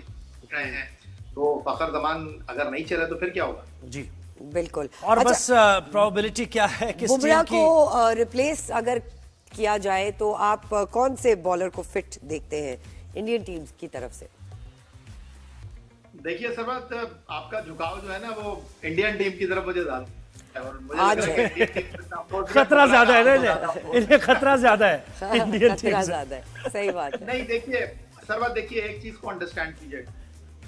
रहे हैं, तो फखर जमान अगर नहीं चले तो फिर क्या होगा? जी बिल्कुल। और बस प्रोबेबिलिटी क्या है कि बुमराह को रिप्लेस अगर किया जाए तो आप कौन से बॉलर को फिट देखते हैं इंडियन टीम की तरफ से? देखिए सरवत, आपका झुकाव जो है ना वो इंडियन टीम की तरफ मुझे ज्यादा आज खतरा ज्यादा है ना, इन्हें खतरा ज्यादा है इंडियन टीम खतरा ज्यादा है। सही बात है। नहीं देखिए सरवत, देखिए एक चीज को अंडरस्टैंड कीजिए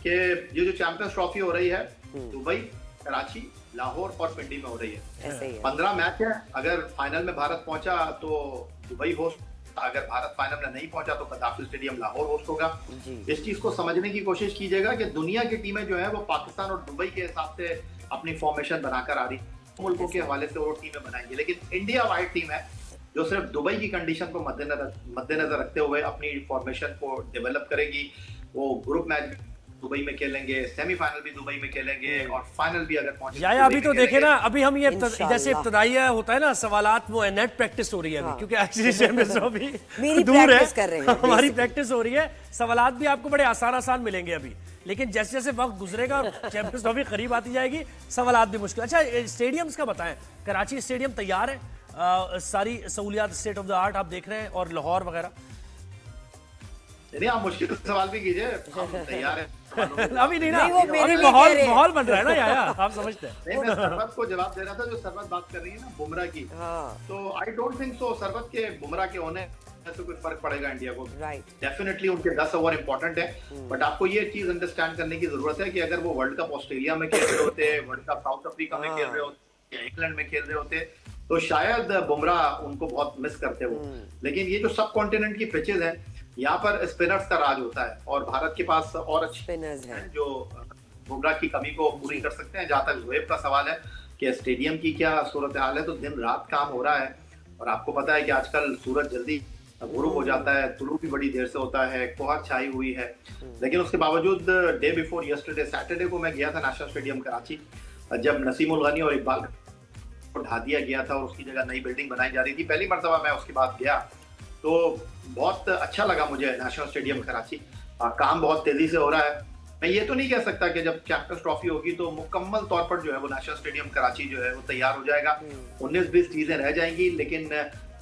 कि ये जो चैंपियंस ट्रॉफी हो रही है दुबई, कराची, लाहौर और पिंडी में हो रही है। 15 मैच है। अगर फाइनल में भारत पहुंचा तो दुबई होस्ट, अगर भारत फाइनल में नहीं पहुंचा तो कदाफी स्टेडियम लाहौर होस्ट होगा। इस चीज को समझने की कोशिश कीजिएगा कि दुनिया की टीमें जो है वो पाकिस्तान और दुबई के हिसाब से अपनी फॉर्मेशन बनाकर आ रही, मुल्कों के हवाले से वो टीमें बनाएंगे। लेकिन इंडिया वाइड टीम है जो सिर्फ दुबई की कंडीशन को मद्देनजर रखते हुए अपनी फॉर्मेशन को डेवलप करेगी। वो ग्रुप मैच दुबई में खेलेंगे, सेमीफाइनल भी दुबई में खेलेंगे और फाइनल भी अगर पहुंचे या अभी तो देखे ना, अभी हम ये जैसे इब्तदाइया होता है ना सवालात, वो नेट प्रैक्टिस हो रही है अभी, क्योंकि एक्चुअली चैंपियंस ट्रॉफी दूर है, हमारी प्रैक्टिस हो रही है। सवालात भी आपको बड़े आसान मिलेंगे अभी, लेकिन जैसे जैसे वक्त गुजरेगा चैंपियंस ट्रॉफी करीब आती जाएगी, सवालात भी मुश्किल। अच्छा स्टेडियम्स का बताएं, कराची स्टेडियम तैयार है, सारी सहूलियात स्टेट ऑफ द आर्ट आप देख रहे हैं, और लाहौर वगैरह? नहीं, आप मुश्किल सवाल भी कीजिए, हम तैयार हैं। अभी नहीं ना, अभी माहौल बन रहा है ना याया, आप समझते हैं। नहीं, मैं सरवत को जवाब दे रहा था जो सरवत बात कर रही है ना बुमराह की, तो I don't think so Sarwat के बुमराह के होने ऐसे कोई फर्क पड़ेगा इंडिया को। राइट। डेफिनेटली उनके 10 ओवर इंपॉर्टेंट है, बट आपको ये चीज अंडरस्टैंड करने की जरूरत है कि अगर वो वर्ल्ड कप ऑस्ट्रेलिया में खेल रहे होते, वर्ल्ड कप साउथ अफ्रीका में खेल रहे होते या इंग्लैंड में खेल रहे होते, तो शायद बुमराह उनको बहुत मिस करते वो। लेकिन ये जो सब कॉन्टिनेंट की पिचेज हैं, यहाँ पर स्पिनर्स का राज होता है, और भारत के पास और अच्छे स्पिनर्स हैं जो बुमराह की कमी को पूरी कर सकते हैं। जहां तक जोएब का सवाल है कि स्टेडियम की क्या सूरत हाल है, तो दिन रात काम हो रहा है, और आपको पता है कि आजकल सूरज जल्दी गुरूब हो जाता है, तुलू भी बड़ी देर से होता है, कोहर छाई हुई है। लेकिन उसके बावजूद डे बिफोर यस्टरडे सैटरडे को मैं गया था नेशनल स्टेडियम कराची, जब नसीम उल गनी और इकबाल को ढा दिया गया था और उसकी जगह नई बिल्डिंग बनाई जा रही थी। पहली मरतबा मैं उसके बाद गया तो बहुत अच्छा लगा मुझे नेशनल स्टेडियम कराची। काम बहुत तेजी से हो रहा है। मैं ये तो नहीं कह सकता कि जब चैंपियंस ट्रॉफी होगी तो मुकम्मल तौर पर जो है वो नेशनल स्टेडियम कराची जो है वो तैयार हो जाएगा। 19-20 चीजें रह जाएंगी, लेकिन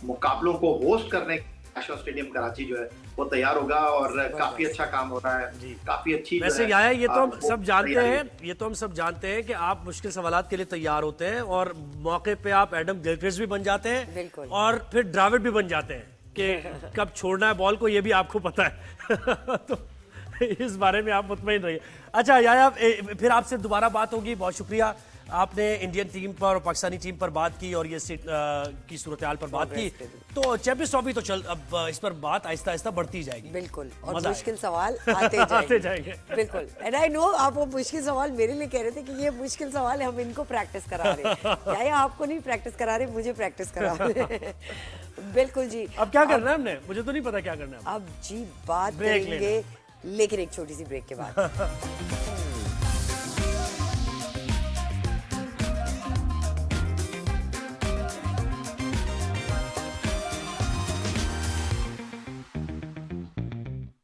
मुकाबलों को होस्ट करने नेशनल स्टेडियम कराची जो है वो तैयार होगा, और काफी अच्छा काम हो रहा है, काफी अच्छी। वैसे क्या है, ये तो हम सब जानते हैं, ये तो हम सब जानते हैं कि आप मुश्किल सवालात के लिए तैयार होते हैं, और मौके पे आप एडम गिलक्रिस्ट भी बन जाते हैं, और फिर ड्राविड भी बन जाते हैं कि कब छोड़ना है बॉल को, ये भी आपको पता है। तो इस बारे में आप मुतमईन रहिए। अच्छा याया, फिर आपसे दोबारा बात होगी। बहुत शुक्रिया, आपने इंडियन टीम पर और पाकिस्तानी टीम पर बात की और ये की सूरत हाल पर बात की। तो चैंपियंस ट्रॉफी तो चल, अब इस पर बात आहिस्ता आहिस्ता बढ़ती जाएगी। बिल्कुल, और मुश्किल सवाल आते जाएंगे। बिल्कुल, एंड आई नो आप वो मुश्किल सवाल मेरे लिए कह रहे थे कि ये मुश्किल सवाल है, हम इनको प्रैक्टिस करा रहे हैं। या आपको नहीं प्रैक्टिस करा रहे, मुझे प्रैक्टिस करा रहे हैं। बिल्कुल जी। अब क्या करना है हमने, मुझे तो नहीं पता क्या करना है। अब जी बात करेंगे, लेकिन एक छोटी सी ब्रेक के बाद।